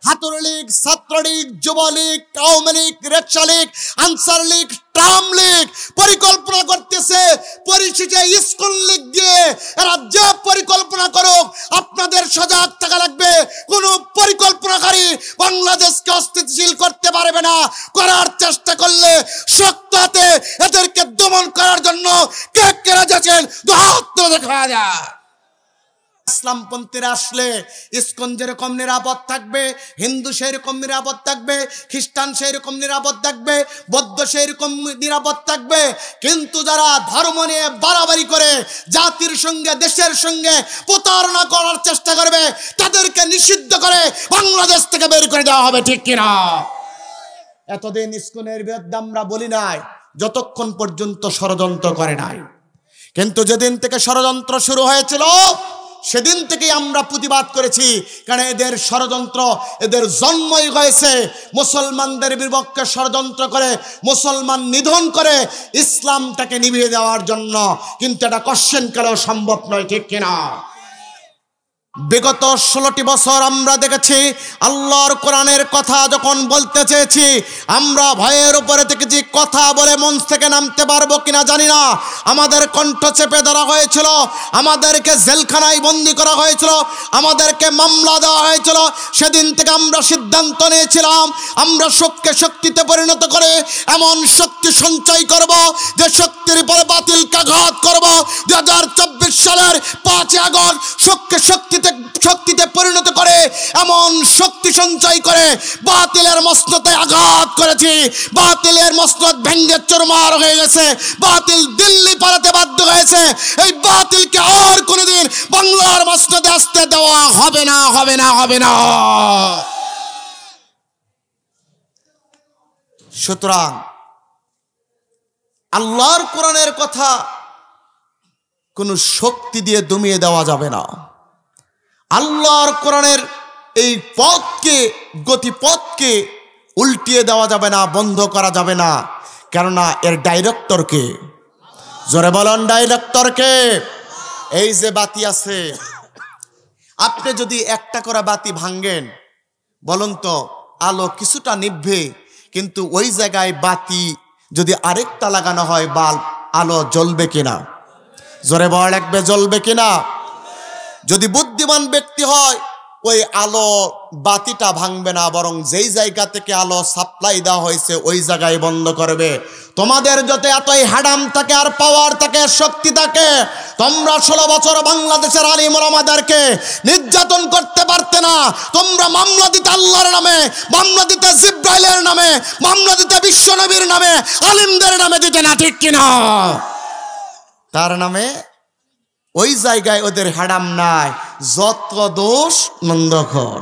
Chhatra League, Chhatra League, Jubo League, Awami League, rickshaw League, answer League, tram League পরিকল্পনা করতেছে, পরিশেষে ইসকন লীগ দিয়ে এরা যে পরিকল্পনা করুক আপনাদের সজাগ থাকা লাগবে। কোন পরিকল্পনাকারী বাংলাদেশকে অস্থিতিশীল করতে পারবে না। করার চেষ্টা করলে শক্ত হাতে এদেরকে দমন করার জন্য কে কে রাজি আছেন হাত দেখা যায়। ইসলামপন্থীরা আসলে ইসকন যেরকম নিরাপদ থাকবে, হিন্দু সেরকম নিরাপদ থাকবে, খ্রিস্টান সেরকম নিরাপদ থাকবে, বৌদ্ধ সেরকম নিরাপদ থাকবে। কিন্তু যারা ধর্ম নিয়ে বাড়াবাড়ি করে জাতির সঙ্গে দেশের সঙ্গে প্রতারণা করার চেষ্টা করবে তাদেরকে নিষিদ্ধ করে বাংলাদেশ থেকে বের করে দেওয়া হবে, ঠিক কিনা? এতদিন ইসকনের বিরুদ্ধে আমরা বলি নাই যতক্ষণ পর্যন্ত ষড়যন্ত্র করে নাই, কিন্তু যেদিন থেকে ষড়যন্ত্র শুরু হয়েছিল সেদিন থেকেই আমরা প্রতিবাদ করেছি। কারণ এদের ষড়যন্ত্র, এদের জন্মই হয়েছে মুসলমানদের বিপক্ষে ষড়যন্ত্র করে, মুসলমান নিধন করে ইসলামটাকে নিভিয়ে দেওয়ার জন্য। কিন্তু এটা কোশ্চেন করাও সম্ভব নয়, ঠিক কিনা? বিগত 16টি বছর আমরা দেখেছি আল্লাহর কোরআনের কথা যখন বলতে চেয়েছি আমরা ভয়ের উপরে থেকেছি, কথা বলে মঞ্চ থেকে নামতে পারবো কিনা জানি না। আমাদের কণ্ঠ চেপে ধরা হয়েছিল, আমাদেরকে জেলখানায় বন্দি করা হয়েছিল, আমাদেরকে মামলা দেওয়া হয়েছিল। সেদিন থেকে আমরা সিদ্ধান্ত নিয়েছিলাম আমরা শক্তিকে শক্তিতে পরিণত করে এমন শক্তি সঞ্চয় করব যে শক্তির উপরে বাতিলকে আঘাত করব। 2024 সালের 5 আগস্ট শক্তিতে পরিণত করে এমন শক্তি সঞ্চয় করে বাতিলের মসনদে আঘাত করেছি। বাতিলের মসনদ ভেঙে চুরমার হয়ে গেছে, বাতিল দিল্লি পালাতে বাধ্য হয়েছে। এই বাতিলকে আর কোনোদিন বাংলার মসনদে আসতে দেওয়া হবে না, হবে না, হবে না। সুতরাং আল্লাহর কোরআনের কথা কোন শক্তি দিয়ে দমিয়ে দেওয়া যাবে না। আল্লাহর কোরআনের এই পথকে, গতিপথকে উল্টিয়ে দেওয়া যাবে না, বন্ধ করা যাবে না। কেননা এর ডাইরেক্টরকে, জোরে বলেন ডাইরেক্টরকে। এই যে বাতি আছে, আপনি যদি একটা করে বাতি ভাঙেন বলুন তো আলো কিছুটা নিভবে, কিন্তু ওই জায়গায় বাতি যদি আরেকটা লাগানো হয় বাল্ব, আলো জ্বলবে কিনা? জোরে বল লাগবে, জ্বলবে কিনা? যদি বুদ্ধিমান ব্যক্তি হয় ওই আলো বাতিটা ভাঙবে না, বরং যেই জায়গা থেকে আলো সাপ্লাই দেওয়া হয়েছে ওই জায়গায় বন্ধ করবে। তোমাদের যত এতই হাডাম থাকে আর পাওয়ার থাকে, শক্তি থাকে, তোমরা 16 বছর বাংলাদেশের আলিম ওলামাদেরকে নির্যাতন করতে পারতে না। তোমরা মামলা দিতে আল্লাহর নামে, মামলা দিতে জিব্রাইলের নামে, মামলা দিতে বিশ্বনবীর নামে, আলিমদের নামে দিতে না, ঠিক কিনা? তার নামে ওই জায়গায় ওদের হারাম নাই। যত দোষ নন্দঘর,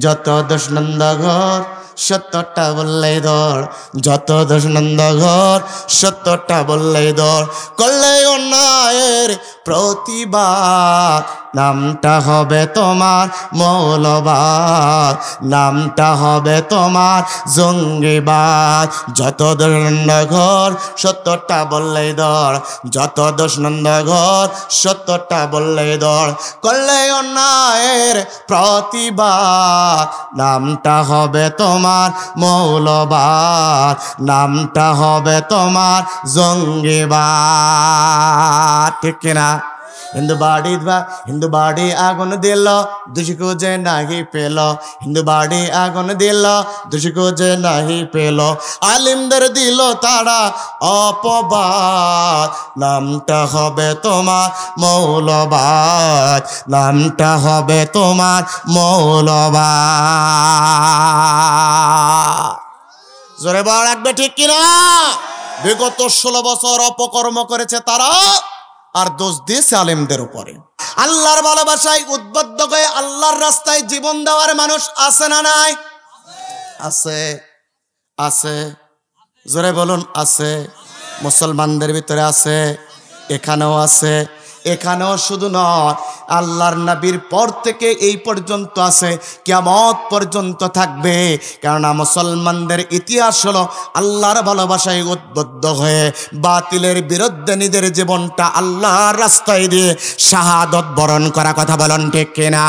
যত দোষ নন্দঘর, 70টা বললেই ধর, যত দোষ নন্দঘর, 70টা বললেই ধর। করলে অন্যায়ের প্রতিবাদ, নামটা হবে তোমার মৌলবাদ, নামটা হবে তোমার জঙ্গিবাদ। যত দোষ নন্দঘর, 70টা বললেই ধর, যত দোষ নন্দঘর, 70টা বললেই ধর। করলে অন্যায়ের প্রতিবাদ, নামটা হবে তোমার মৌলবাদ, নামটা হবে তোমার জঙ্গিবাদ, ঠিক কিনা? হিন্দু বাড়ি আগুন দিল, দোষী খুঁজে নাহি পেল, হিন্দু বাড়ি আগুন দিল, দোষী খুঁজে নাহি পেল। আলিমদের দিল তারা অপবাদ, নামটা হবে তোমার মৌলবাদ, নামটা হবে তোমার মৌলবাদ। জোরে বল রাখবে, ঠিক কিনা? বিগত 16 বছর অপকর্ম করেছে তারা, আর দোষ দিয়েছে আলেমদের উপরে। আল্লাহর ভালোবাসায় উদ্বুদ্ধ হয়ে আল্লাহর রাস্তায় জীবন দেওয়ার মানুষ আছে না নাই? আছে, আছে, জোরে বলুন আছে। মুসলমানদের ভিতরে আছে, এখানেও আছে। এখানেও শুধু নয়, আল্লাহর নবীর পর থেকে এই পর্যন্ত আছে, কিয়ামত পর্যন্ত থাকবে। কেননা মুসলমানদের ইতিহাস হলো আল্লাহর ভালোবাসায় উদ্বুদ্ধ হয়ে বাতিলের বিরুদ্ধে নিজের জীবনটা আল্লাহর রাস্তায় দিয়ে শাহাদত বরণ করা। কথা বলেন ঠিক কিনা?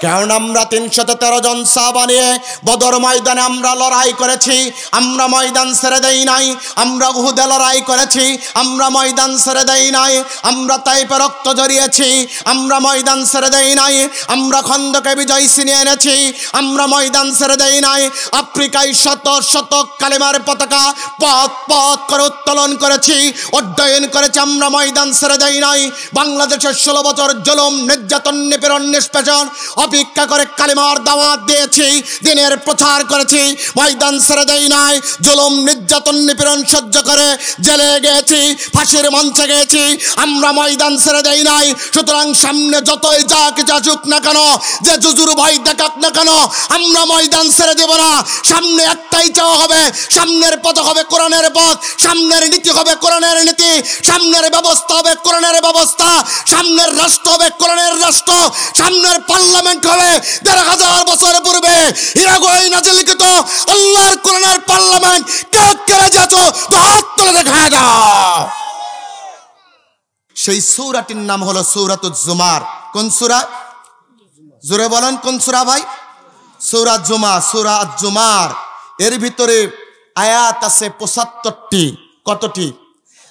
কারণ আমরা 313 জন সাহাবা নিয়ে বদর ময়দানে আমরা লড়াই করেছি, আমরা ময়দান ছেড়ে দেই নাই। আমরা উহুদে লড়াই করেছি, আমরা ময়দান ছেড়ে দেই নাই। আমরা তাইফে রক্ত ঝরিয়েছি, আমরা ময়দান ছেড়ে দেই নাই। আমরা খন্দকে বিজয় ছিনিয়ে এনেছি, আমরা ময়দান ছেড়ে দেই নাই। আফ্রিকায় শত শত কালেমার পতাকা পথ পথ করে উত্তোলন করেছি, অধ্যয়ন করেছি, আমরা ময়দান ছেড়ে দেই নাই। বাংলাদেশের 16 বছর জুলুম, নির্যাতন, নিপীড়ন, নিষ্পেষণ অপেক্ষা করে কালেমার দাওয়াত দিয়েছি, দিনের প্রচার করেছি, ময়দান ছেড়ে দেই নাই। জুলুম, নির্যাতন, নিপীড়ন সহ্য করে জেলে গিয়েছি, ফাঁসির মঞ্চে গিয়েছি, আমরা ময়দান ছেড়ে দেই নাই। সুতরাং সামনে যতই যা কিছু আসুক না কেন, যে জুজুর ভয় দেখাক না কেন, আমরা ময়দান ছেড়ে দেব না। সামনে একটাই চাওয়া হবে, সামনের পথ হবে কোরআনের পথ, সামনের নীতি হবে কোরআনের নীতি, সামনের ব্যবস্থা হবে কোরআনের ব্যবস্থা, সামনের রাষ্ট্র হবে কোরআনের রাষ্ট্র, সামনের পার্লামেন্ট হবে 1500 বছর পূর্বে হিরাগোয় নাজিলকৃত আল্লাহর কোরআনের পার্লামেন্ট। কেউ কেড়ে যাচ্ছ তো হাত তুলে দেখায় দাও। সেই সূরাটির নাম হলো সূরাতুজ জুমার। কোন সূরা? জোরে বলেন, কোন সূরা ভাই? সূরা জুমার। সূরা জুমার এর ভিতরে আয়াত আছে 75টি। কতটি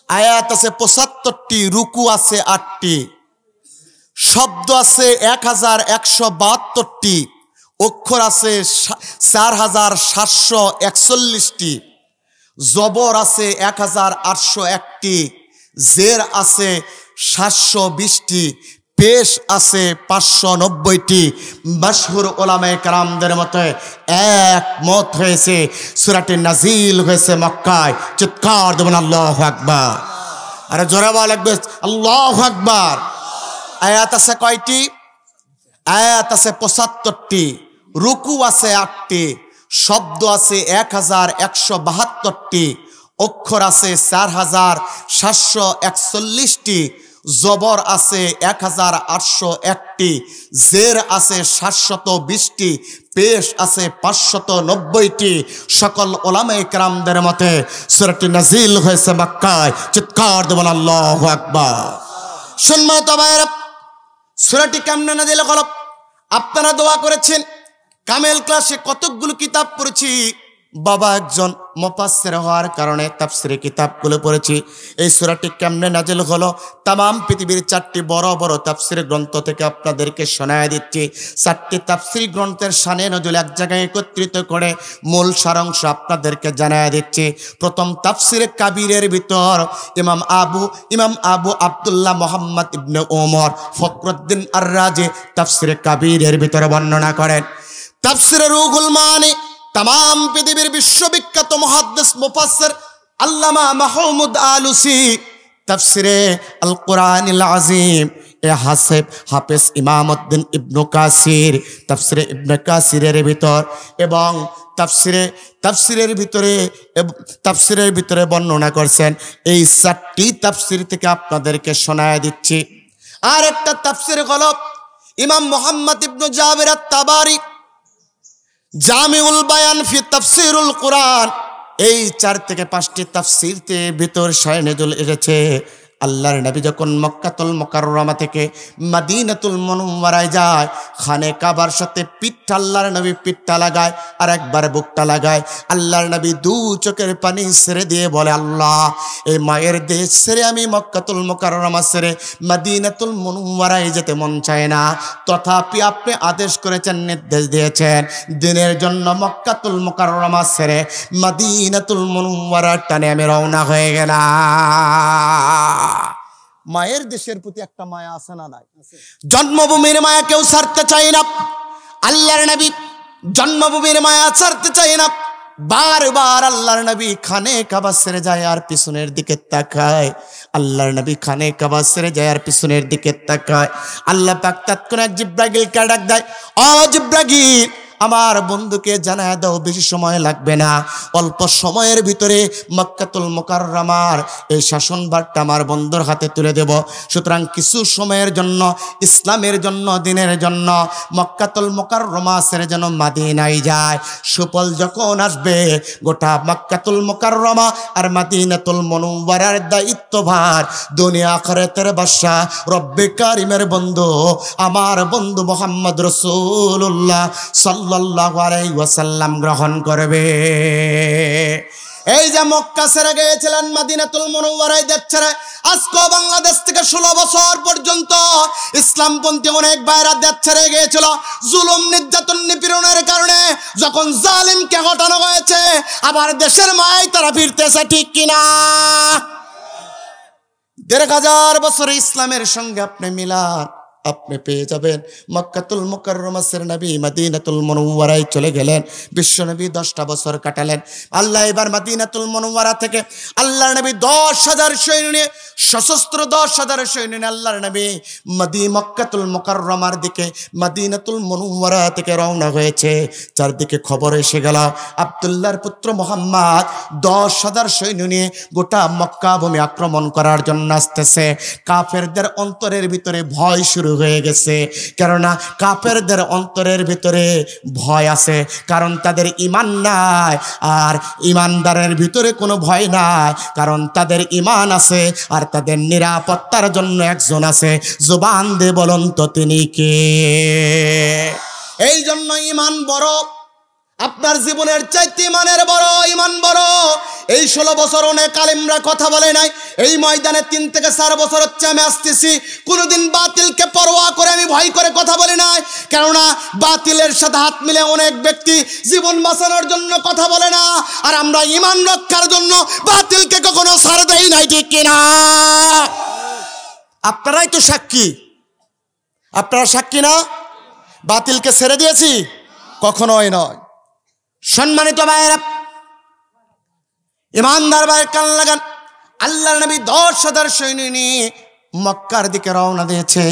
আয়াত আছে? 75টি। রুকু আছে 8টি, শব্দ আছে 1172টি, অক্ষর আছে 4741টি, জবর আছে 1801টি, জের আছে 720টি, পেশ আছে 590টি। মাশহুর উলামায়ে কেরামদের মতে একমত হয়েছে সূরাটি নাজিল হয়েছে মক্কায়। চিৎকার দেবেন আল্লাহু আকবার। আরে জোরে বলা লাগবে আল্লাহু আকবার। আয়াত আছে কয়টি? আয়াত আছে 75টি, রুকু আছে 8টি, শব্দ আছে 1172টি, অক্ষর আছে 4741টি, জবর আছে 1801টি, জের আছে 720টি, পেশ আছে 590টি। সকল উলামায়ে কেরামদের মতে সূরাটি নাজিল হয়েছে মক্কায়। চিৎকার দেবেন আল্লাহু আকবার। সম্মানিত ভাইরা, সূরাটি কেমনে নাজিল হলো? আপনারা দোয়া করেছেন, কামেল ক্লাসে কতগুলো কিতাব পড়েছি। বাবা একজন মুফাসসির হওয়ার কারণে তাফসীরের কিতাবগুলো পড়েছি। এই সূরাটি কেমনে নাজিল হলো তামাম পৃথিবীর 4টি বড় বড় তাফসীর গ্রন্থ থেকে আপনাদেরকে শোনায় দিচ্ছি। 4টি তাফসীর গ্রন্থের শানে নজুল এক জায়গায় একত্রিত করে মূল সারাংশ আপনাদেরকে জানায় দিচ্ছি। প্রথম তাফসীরে কাবীরের ভিতর ইমাম আবু আব্দুল্লাহ মুহাম্মদ ইবনে ওমর ফখরুদ্দিন আর-রাজি তাফসীরে কাবীরের ভিতরে বর্ণনা করেন। তাফসীরে রুহুল মানি তামাম পৃথিবীর বিশ্ববিখ্যাত মুহাদ্দিস মুফাসসির আল্লামা মাহমুদ আলুসি তাফসীরে আল কোরআনিল আযীম হাফেজ ইমামউদ্দিন ইবনে কাসির তাফসীরে ইবনে কাসিরের ভিতর এবং তাফসীরের ভিতরে বর্ণনা করছেন। এই 4টি তাফসীর থেকে আপনাদেরকে শোনায় দিচ্ছি। আর একটা তাফসীর হলো ইমাম মুহাম্মদ ইবনে জাবির আত-তাবারি জামিউল বায়ান ফি তাফসীরুল কোরআন। এই 4 থেকে 5টি তাফসীরতে ভিতর শায়নেজুল এসেছে। আল্লাহর নবী যখন মক্কাতুল মুকাররমা থেকে মদিনাতুল মুনাওয়ারায় যায়, খানে কাবার সাথে পিঠটা আল্লাহর নবী পিঠটা লাগায় আর একবার বুকটা লাগায়। আল্লাহর নবী 2 চোখের পানি ছেড়ে দিয়ে বলে, আল্লাহ, এই মায়ের দেশ ছেড়ে আমি মক্কাতুল মুকাররমা ছেড়ে মদিনাতুল মুনাওয়ারায় যেতে মন চায় না, তথাপি আপনি আদেশ করেছেন, নির্দেশ দিয়েছেন, দিনের জন্য মক্কাতুল মুকাররমা ছেড়ে মদিনাতুল মুনাওয়ারার টানে আমি রওনা হয়ে গেলাম। মায়ের দেশের প্রতি একটা মায়া আছে না নাই? জন্মভূমির মায়া কেউ ছাড়তে চায় না। আল্লাহর নবী জন্মভূমির মায়া ছাড়তে চায় না। বারবার আল্লাহর নবী খানে কাবা ছেড়ে যায় আর পিছনের দিকে তাকায়। আল্লাহর নবী খানে কাবা ছেড়ে যায় আর পিছনের দিকে তাকায়। আল্লাহ পাক তৎক্ষণাৎ জিব্রাইলকে ডাক দেয়, ও জিব্রাইল, আমার বন্ধুকে জানায় দাও, বেশি সময় লাগবে না, অল্প সময়ের ভিতরে মক্কাতুল মুকাররমার এই শাসনভারটা আমার বন্ধুর হাতে তুলে দেব। সুতরাং কিছু সময়ের জন্য, ইসলামের জন্য, দিনের জন্য মক্কাতুল মুকাররমা ছেড়ে যেন মদিনায় যায়। সুফল যখন আসবে গোটা মক্কাতুল মুকাররমা আর মদিনাতুল মুনাওয়ারার দায়িত্বভার দুনিয়া আখিরাতের বাদশা রব্বে কারিমের বন্ধু আমার বন্ধু মুহাম্মদ রাসূলুল্লাহ সাল্লাল্লাহু আলাইহি ওয়াসাল্লাম গ্রহণ করবে। এই যে মক্কা ছেড়ে গিয়েছিলেন মদিনাতুল মুনাওয়ারায় দেশ ছেড়ে, আজকে বাংলাদেশ থেকে 16 বছর পর্যন্ত ইসলামপন্থী অনেক ভাইরা দেশ ছেড়ে গিয়েছিল জুলুম নির্যাতন নিপীড়নের কারণে। যখন জালিমকে হটানো হয়েছে আবার দেশের মায় তারা ফিরতেছে, ঠিক কিনা? 1500 বছর ইসলামের সঙ্গে আপনি মিলান, আপনি পেয়ে যাবেন মক্কাতুল মুকাররমা ছেড়ে নবী মদিনাতুল মুনাওয়ারায় চলে গেলেন। বিশ্বনবী 10টা বছর কাটালেন। আল্লাহ এবার মদিনাতুল মুনাওয়ারা থেকে আল্লাহর নবী 10,000 সৈন্য নিয়ে, সশস্ত্র 10,000 সৈন্য নিয়ে আল্লাহর নবী মক্কাতুল মুকাররমার দিকে মদিনাতুল মুনাওয়ারা থেকে রওনা হয়েছে। চারদিকে খবর এসে গেল আব্দুল্লাহর পুত্র মুহাম্মদ 10,000 সৈন্য নিয়ে গোটা মক্কা ভূমি আক্রমণ করার জন্য আসতেছে। কাফেরদের অন্তরের ভিতরে ভয় শুরু হয়ে গেছে, কেননা কাফেরদের অন্তরের ভিতরে ভয় আছে, কারণ তাদের ঈমান নাই। আর ঈমানদারের ভিতরে কোনো ভয় নাই, কারণ তাদের ঈমান আছে আর তাদের নিরাপত্তার জন্য একজন আছে। জবান দিয়ে বলুন তো তিনি কে? এই জন্য ঈমান বড়, আপনার জীবনের চাইতে ঈমানের বড়, ঈমান বড়। এই 16 বছর অনেক আলেমরা কথা বলে নাই। এই ময়দানে 3 থেকে 4 বছর হচ্ছে আমি আসতেছি, কোনোদিন বাতিলকে পরোয়া করে আমি ভয় করে কথা বলি নাই। কেননা বাতিলের সাথে হাত মিলে অনেক ব্যক্তি জীবন বাঁচানোর জন্য কথা বলে না, আর আমরা ঈমান রক্ষার জন্য বাতিলকে কখনো ছাড় দেই নাই, ঠিক কিনা? আপনারাই তো সাক্ষী, আপনারা সাক্ষী না? বাতিলকে ছেড়ে দিয়েছি? কখনোই নয়। সম্মানিত ভাইয়েরা, ইমানদার ভাইয়ের কান লাগান। আল্লাহর নবী 10,000 সৈন্য নিয়ে মক্কার দিকে রওনা দিয়েছে।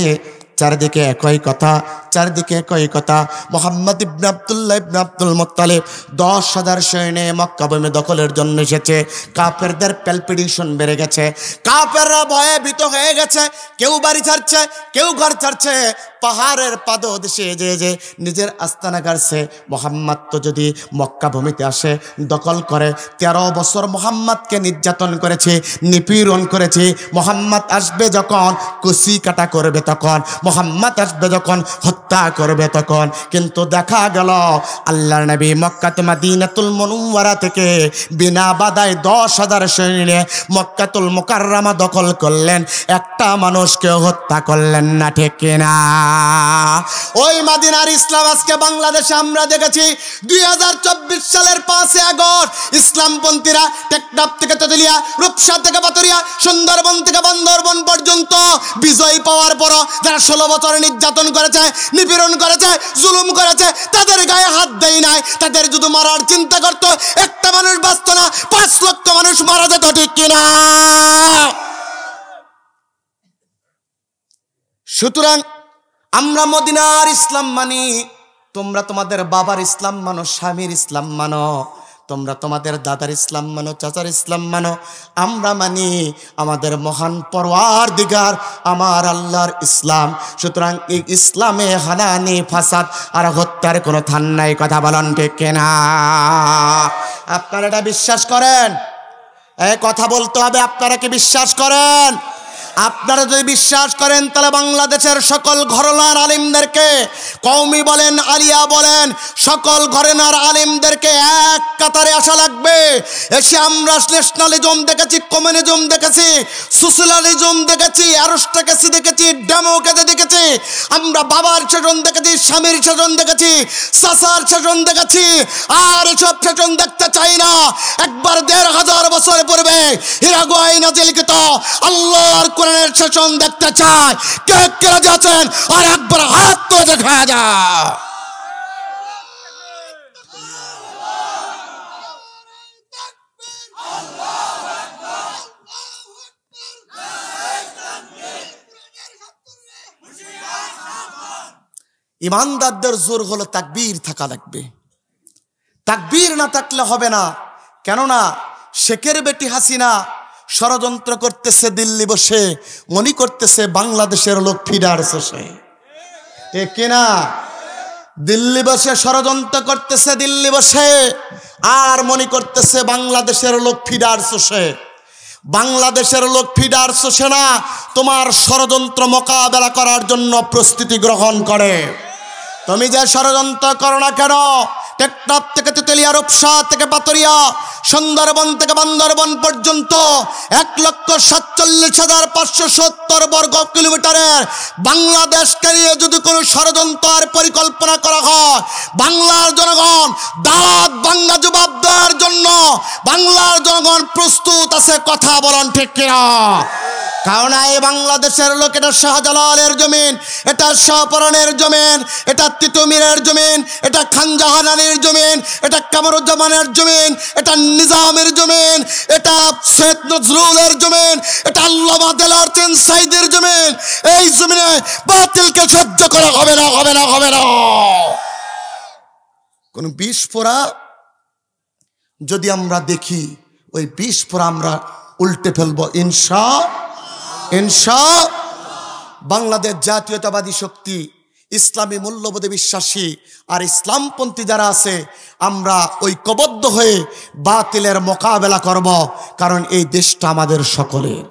চারদিকে একই কথা, চারদিকে একই কথা। মুহাম্মদ ইবনে আব্দুল্লাহ ইবনে আব্দুল মুত্তালিব 10,000 সৈন্য মক্কা ভূমি দখলের জন্য এসেছে। কাফেরদের প্যালপিটেশন বেড়ে গেছে, কাফেররা ভয়ে ভীত হয়ে গেছে। কেউ বাড়ি ছাড়ছে, কেউ ঘর ছাড়ছে, পাহাড়ের পাদদেশে যে নিজের আস্তানা গাড়ছে। মোহাম্মদ তো যদি মক্কা ভূমিতে আসে, দখল করে, 13 বছর মোহাম্মদকে নির্যাতন করেছে, নিপীড়ন করেছে। মোহাম্মদ আসবে যখন কুচি কাটা করবে তখন, মোহাম্মদ আসবে যখন হত্যা করবে তখন। কিন্তু দেখা গেল আল্লাহর নবী মক্কাতে মদিনাতুল মুনাওয়ারা থেকে বিনা বাধায় 10,000 সৈন্য মক্কাতুল মুকাররমা দখল করলেন, একটা মানুষকে হত্যা করলেন না, ঠিক কিনা? ওই মদিনার ইসলাম আজকে বাংলাদেশে আমরা দেখেছি 2024 সালের 5 আগস্ট ইসলামপন্থীরা টেকনাফ থেকে তেতুলিয়া, রূপসা থেকে পাতুরিয়া, সুন্দরবন থেকে বান্দরবন পর্যন্ত বিজয় পাওয়ার পর যারা 16 বছর নির্যাতন করেছে, নিপীড়ন করেছে, জুলুম করেছে, তাদের গায়ে হাত দেয় নাই। তাদের যদি মারার চিন্তা করতো, একটা মানুষ বাঁচত না, 5 লক্ষ মানুষ মারা যেত, ঠিক কিনা? সুতরাং আমরা মদিনার ইসলাম মানি, তোমরা তোমাদের বাবার ইসলাম মানো, স্বামীর ইসলাম মানো, তোমরা তোমাদের দাদার ইসলাম মানো, চাচার ইসলাম মানো। আমরা মানি আমাদের মহান পরওয়ারদিগার আমার আল্লাহর ইসলাম। সুতরাং এই ইসলামে হানানি ফাসাদ আর হত্যার কোনো থান নাই, কথা বলেন ঠিক কিনা? আপনারা এটা বিশ্বাস করেন? কথা বলতে হবে, আপনারা কি বিশ্বাস করেন? আপনারা যদি বিশ্বাস করেন তাহলে বাংলাদেশের সকল ঘরানার আলিমদেরকে, কওমি বলেন, আলিয়া বলেন, সকল ঘরানার আলিমদেরকে এক কাতারে আসা লাগবে। এসে আমরা ন্যাশনালিজম দেখেছি, কমিউনিজম দেখেছি, সোশ্যালিজম দেখেছি, অ্যারিস্টোক্রেসি দেখেছি, ডেমোক্রেসি দেখেছি। আমরা বাবার শাসন দেখেছি, স্বামীর শাসন দেখেছি, চাচার শাসন দেখেছি। আর এসব শাসন দেখতে চাই না। একবার 1,500 বছর পূর্বে হিরাগুয়ায় নাজিলকৃত আল্লাহর কোরআনের শাসন দেখতে চায়। কে কে রাজি আছেন? আর একবার হাত তুলে দেখা যায়। ইমানদারদের জোর হলো তাকবীর থাকা লাগবে। তাকবীর না থাকলে হবে না। কেননা শেখের বেটি হাসিনা ষড়যন্ত্র করতেছে দিল্লি বসে, মনে করতেছে বাংলাদেশের লোক ফিডার শোষে। ঠিক কিনা? দিল্লি বসে ষড়যন্ত্র করতেছে দিল্লি বসে, আর মনে করতেছে বাংলাদেশের লোক ফিডার শোষে। বাংলাদেশের লোক ফিডার শোষে না, তোমার ষড়যন্ত্র মোকাবেলা করার জন্য প্রস্তুতি গ্রহণ করে। তুমি যে ষড়যন্ত্র করো না কেন, টেকনাফ থেকে তেতুলিয়া, রূপসা থেকে পাতুরিয়া, সুন্দরবন থেকে বান্দরবন পর্যন্ত 1,47,570 বর্গ কিলোমিটারের বাংলাদেশকে নিয়ে যদি কোনো ষড়যন্ত্র আর পরিকল্পনা করা হয়, বাংলার জনগণ দাঁত ভাঙ্গা জবাব দেওয়ার জন্য বাংলার জনগণ প্রস্তুত আছে। কথা বলেন ঠিক কিনা? কারণ এই বাংলাদেশের লোক, এটা শাহজালালের জমিন, এটা শাহপরানের জমিন, এটা তিতুমিরের জমিন, এটা খানজাহানের জমিন, এটা কামরুজ্জামানের জমিন, এটা নিজামের জমিন, এটা সৈয়দ নজরুলের জমিন, এটা আল্লামা দেলাওয়ার হোসেন সাইদের জমিন। এই জমিনে বাতিলকে সহ্য করা হবে না, হবে না, হবে না। কোন বিষ ফোড়া যদি আমরা দেখি, ওই বিষ ফোড়া আমরা উল্টে ফেলবো ইনশাআল্লাহ। বাংলাদেশ জাতীয়তাবাদী শক্তি, ইসলামী মূল্যবোধে বিশ্বাসী আর ইসলামপন্থী যারা আছে, আমরা ঐক্যবদ্ধ হয়ে বাতিলের মোকাবেলা করব। কারণ এই দেশটা আমাদের সকলের।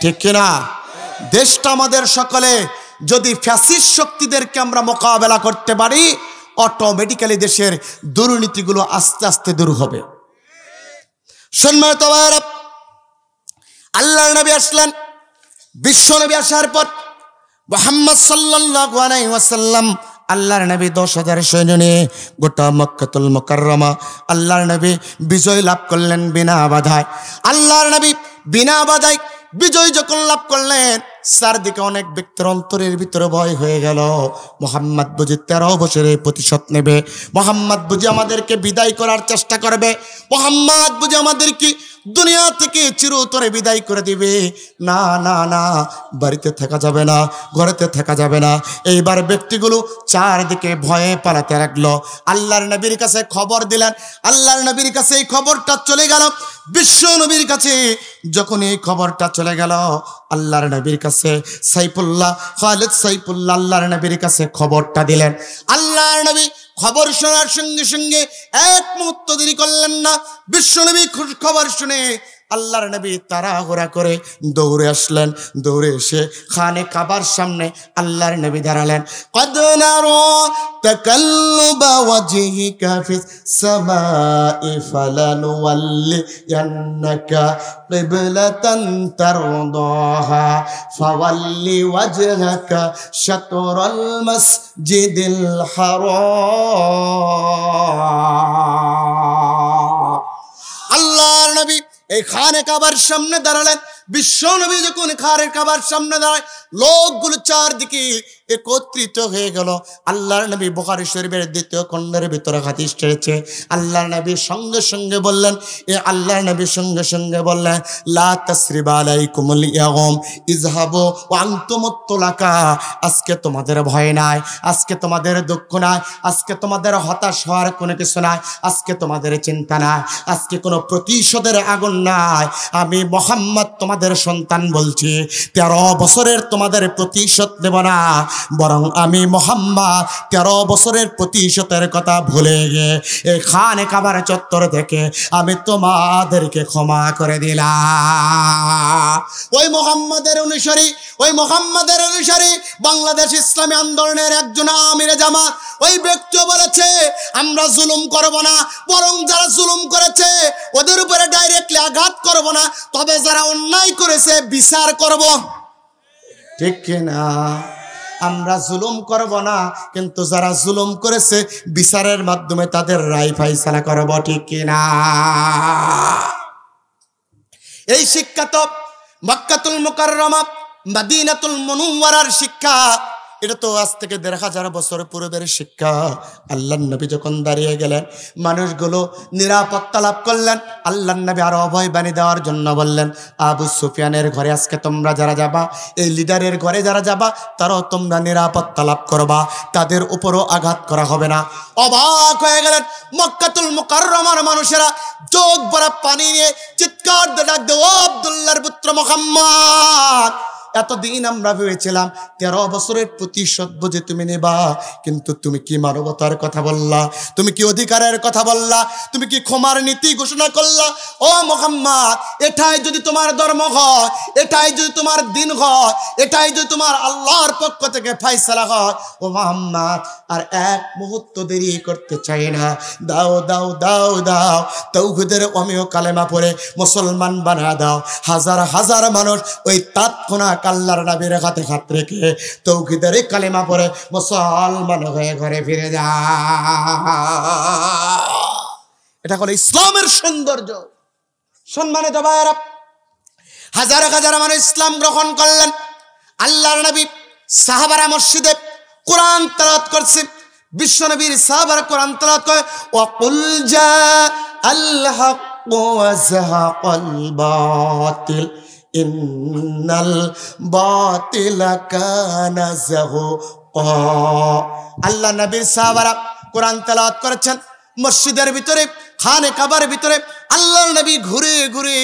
ঠিক কিনা? দেশটা আমাদের সকলে। যদি ফ্যাসিস্ট শক্তিদেরকে আমরা মোকাবেলা করতে পারি, অটোমেটিক্যালি দেশের দুর্নীতিগুলো আস্তে আস্তে দূর হবে। সম্মানিত ভাইরা, আল্লাহর নবী আসলেন। বিশ্ব নবী আসার পর মুহাম্মদ সাল্লাল্লাহু আলাইহি ওয়াসাল্লাম, আল্লাহর নবী 10,000 সৈন্য নিয়ে গোটা মক্কাতুল মুকাররমা আল্লাহর নবী বিজয় লাভ করলেন বিনা বাধায়। আল্লাহর নবী বিনা বাধায় বিজয় যখন লাভ করলেন, চারদিকে অনেক ব্যক্তির অন্তরের ভিতরে ভয় হয়ে গেল। মুহাম্মদ বুঝি 13 বছরে প্রতিশোধ নেবে, মুহাম্মদ বুঝি আমাদেরকে বিদায় করার চেষ্টা করবে, মুহাম্মদ বুঝি আমাদেরকে দুনিয়া থেকে চিরতরে বিদায় করে দিবে। না না না, বাড়িতে থাকা যাবে না, ঘরেতে থাকা যাবে না। এইবার ব্যক্তিগুলো চারদিকে ভয়ে পালাতে লাগলো। আল্লাহর নবীর কাছে খবর দিলেন। আল্লাহর নবীর কাছে এই খবরটা চলে গেল। বিশ্ব নবীর কাছে যখন এই খবরটা চলে গেল, আল্লাহর নবীর কাছে সাইফুল্লাহ, খালিদ সাইফুল্লাহ আল্লাহর নবীর কাছে খবরটা দিলেন। আল্লাহর নবী খবর শোনার সঙ্গে সঙ্গে এক মুহূর্ত দেরি করলেন না। বিশ্ব নবী খবর শুনে আল্লাহর নবী তাড়াহুড়া করে দৌড়ে আসলেন। দৌড়ে এসে খানে কাবার সামনে আল্লাহর নবী দাঁড়ালেন। কদ নারা তাকাল্লুবা ওয়াজহিকা ফিস সামাই ফালানুওয়াল্লিয়ান্নাকা কিবলাতান তারদাহা ফাওয়াল্লি ওয়াজহাকা শাতরাল মাসজিদিল হারাম। আল্লাহর নবী এই খানে কাবার সামনে দাঁড়ালেন। বিশ্ব নবী যখন খানে কাবার সামনে দাঁড়ায়, লোকগুলো চারদিকে একত্রিত হয়ে গেল। আল্লাহর নবী বুখারী শরীফের 2য় খণ্ডের ভিতরে হাদিস এসেছে। আল্লাহর নবী সঙ্গে সঙ্গে বললেন, আল্লাহর নবী সঙ্গে সঙ্গে বললেন, লা তাসরিবা আলাইকুমুল ইয়াউম ইযহাবু ওয়া আনতুমুত তুলাকা। আজকে তোমাদের ভয় নাই, আজকে তোমাদের দুঃখ নাই, আজকে তোমাদের হতাশ হওয়ার কোনো কিছু নাই, আজকে তোমাদের চিন্তা নাই, আজকে কোনো প্রতিশোধের আগুন নাই। আমি মুহাম্মদ তোমাদের সন্তান বলছি, 13 বছরের তোমাদের প্রতিশোধ দেব না, বরং আমি মুহাম্মদ 13 বছরের প্রতিশোধের কথা ভুলে গিয়ে এই খানে কাবার চত্বর থেকে আমি তোমাদেরকে ক্ষমা করে দিলাম। ওই মুহাম্মদের অনুসারী বাংলাদেশ ইসলামী আন্দোলনের একজন আমিরে জামাত, ওই ব্যক্তি বলেছে আমরা জুলুম করব না, বরং যারা জুলুম করেছে ওদের উপরে ডাইরেক্টলি আঘাত করব না, তবে যারা অন্যায় করেছে বিচার করব। ঠিক কিনা? আমরা জুলুম করব না, কিন্তু যারা জুলুম করেছে বিচারের মাধ্যমে তাদের রায় ফাইসালা করব। ঠিক কিনা? এই শিক্ষা তো মক্কাতুল মুকাররমা, মদিনাতুল মুনাওয়ারার শিক্ষা। এটা তো আজ থেকে ১,৫০০ বছর পূর্বের শিক্ষা। আল্লাহর নবী যখন দাঁড়িয়ে গেলেন, মানুষগুলো নিরাপত্তা লাভ করলেন। আল্লাহর নবী আরো অভয় বাণী দেওয়ার জন্য বললেন, আবু সুফিয়ানের ঘরে আজকে তোমরা যারা যাবা, এই লিডারের ঘরে যারা যাবা, তারাও তোমরা নিরাপত্তা লাভ করবা, তাদের উপরও আঘাত করা হবে না। অবাক হয়ে গেলেন মক্কাতুল মুকাররমার মানুষেরা, চোখ ভরা পানি নিয়ে চিৎকার দিয়ে ডাক দে, ও আব্দুল্লাহর পুত্র মুহাম্মদ, এতদিন আমরা ভেবেছিলাম 13 বছরের প্রতিশোধ বুঝে তুমি নেবা, কিন্তু তুমি কি মানবতার কথা বললা, তুমি কি অধিকারের কথা বললা, তুমি কি ক্ষমার নীতি ঘোষণা করলা। ও মুহাম্মদ, এটাই যদি তোমার ধর্ম হয়, এটাই যদি তোমার দিন হয়, এটাই যদি তোমার আল্লাহর পক্ষ থেকে ফয়সালা হয়, ও মুহাম্মদ আর এক মুহূর্ত দেরি করতে চাই না, দাও দাও দাও দাও, তাওহীদের অমেয় কালেমা পড়ে মুসলমান বানা দাও। হাজার হাজার মানুষ ওই তাৎক্ষণিক আল্লাহর নবীর হাতে হাত রেখে তাওহীদের কালেমা পড়ে মুসলমান হয়ে ঘরে ফিরে যায়। এটা হলো ইসলামের সৌন্দর্য। সম্মানিত ভাইয়েরা, হাজার হাজার মানুষ ইসলাম গ্রহণ করলেন। আল্লাহর নবী সাহাবারা মসজিদে কোরআন তেলাওয়াত করছে, বিশ্বনবীর সাহাবারা কোরআন তেলাওয়াত করে, ওয়াকুল জা আল হক ওয়া যাহাকাল বাতিল ইন্নাল বাতিলা কানা যাহুকা। আল্লাহ নবীর সাহাবারা কোরআন তেলাওয়াত করেছেন মসজিদের ভিতরে, খানে কাবার ভিতরে। আল্লাহর নবী ঘুরে ঘুরে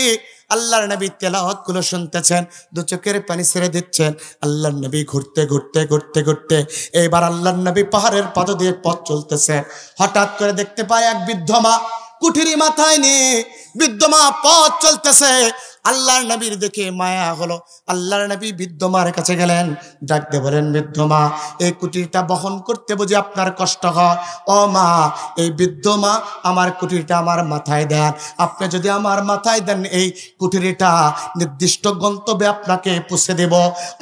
আল্লাহর নবী তেলাওয়াত গুলো শুনতেছেন, দু চোখের পানি ছেড়ে দিচ্ছেন। আল্লাহর নবী ঘুরতে ঘুরতে ঘুরতে ঘুরতে এবার আল্লাহর নবী পাহাড়ের পথ দিয়ে পথ চলতেছে। হঠাৎ করে দেখতে পায় এক বৃদ্ধ মা কুঠিরি মাথায় নিয়ে বৃদ্ধ মা পথ চলতেছে। আল্লাহর নবীর দেখে মায়া হলো। আল্লাহর নবী বৃদ্ধ মার কাছে গেলেন, ডাকতে বলেন, বৃদ্ধ মা, এই কুটিরটা বহন করতে বুঝি আপনার কষ্ট হয়? ও মা, এই বৃদ্ধ মা, আমার কুটিরটা আমার মাথায় দেন। আপনি যদি আমার মাথায় দেন, এই কুটিরটা নির্দিষ্ট গন্তব্যে আপনাকে পৌঁছে দেব,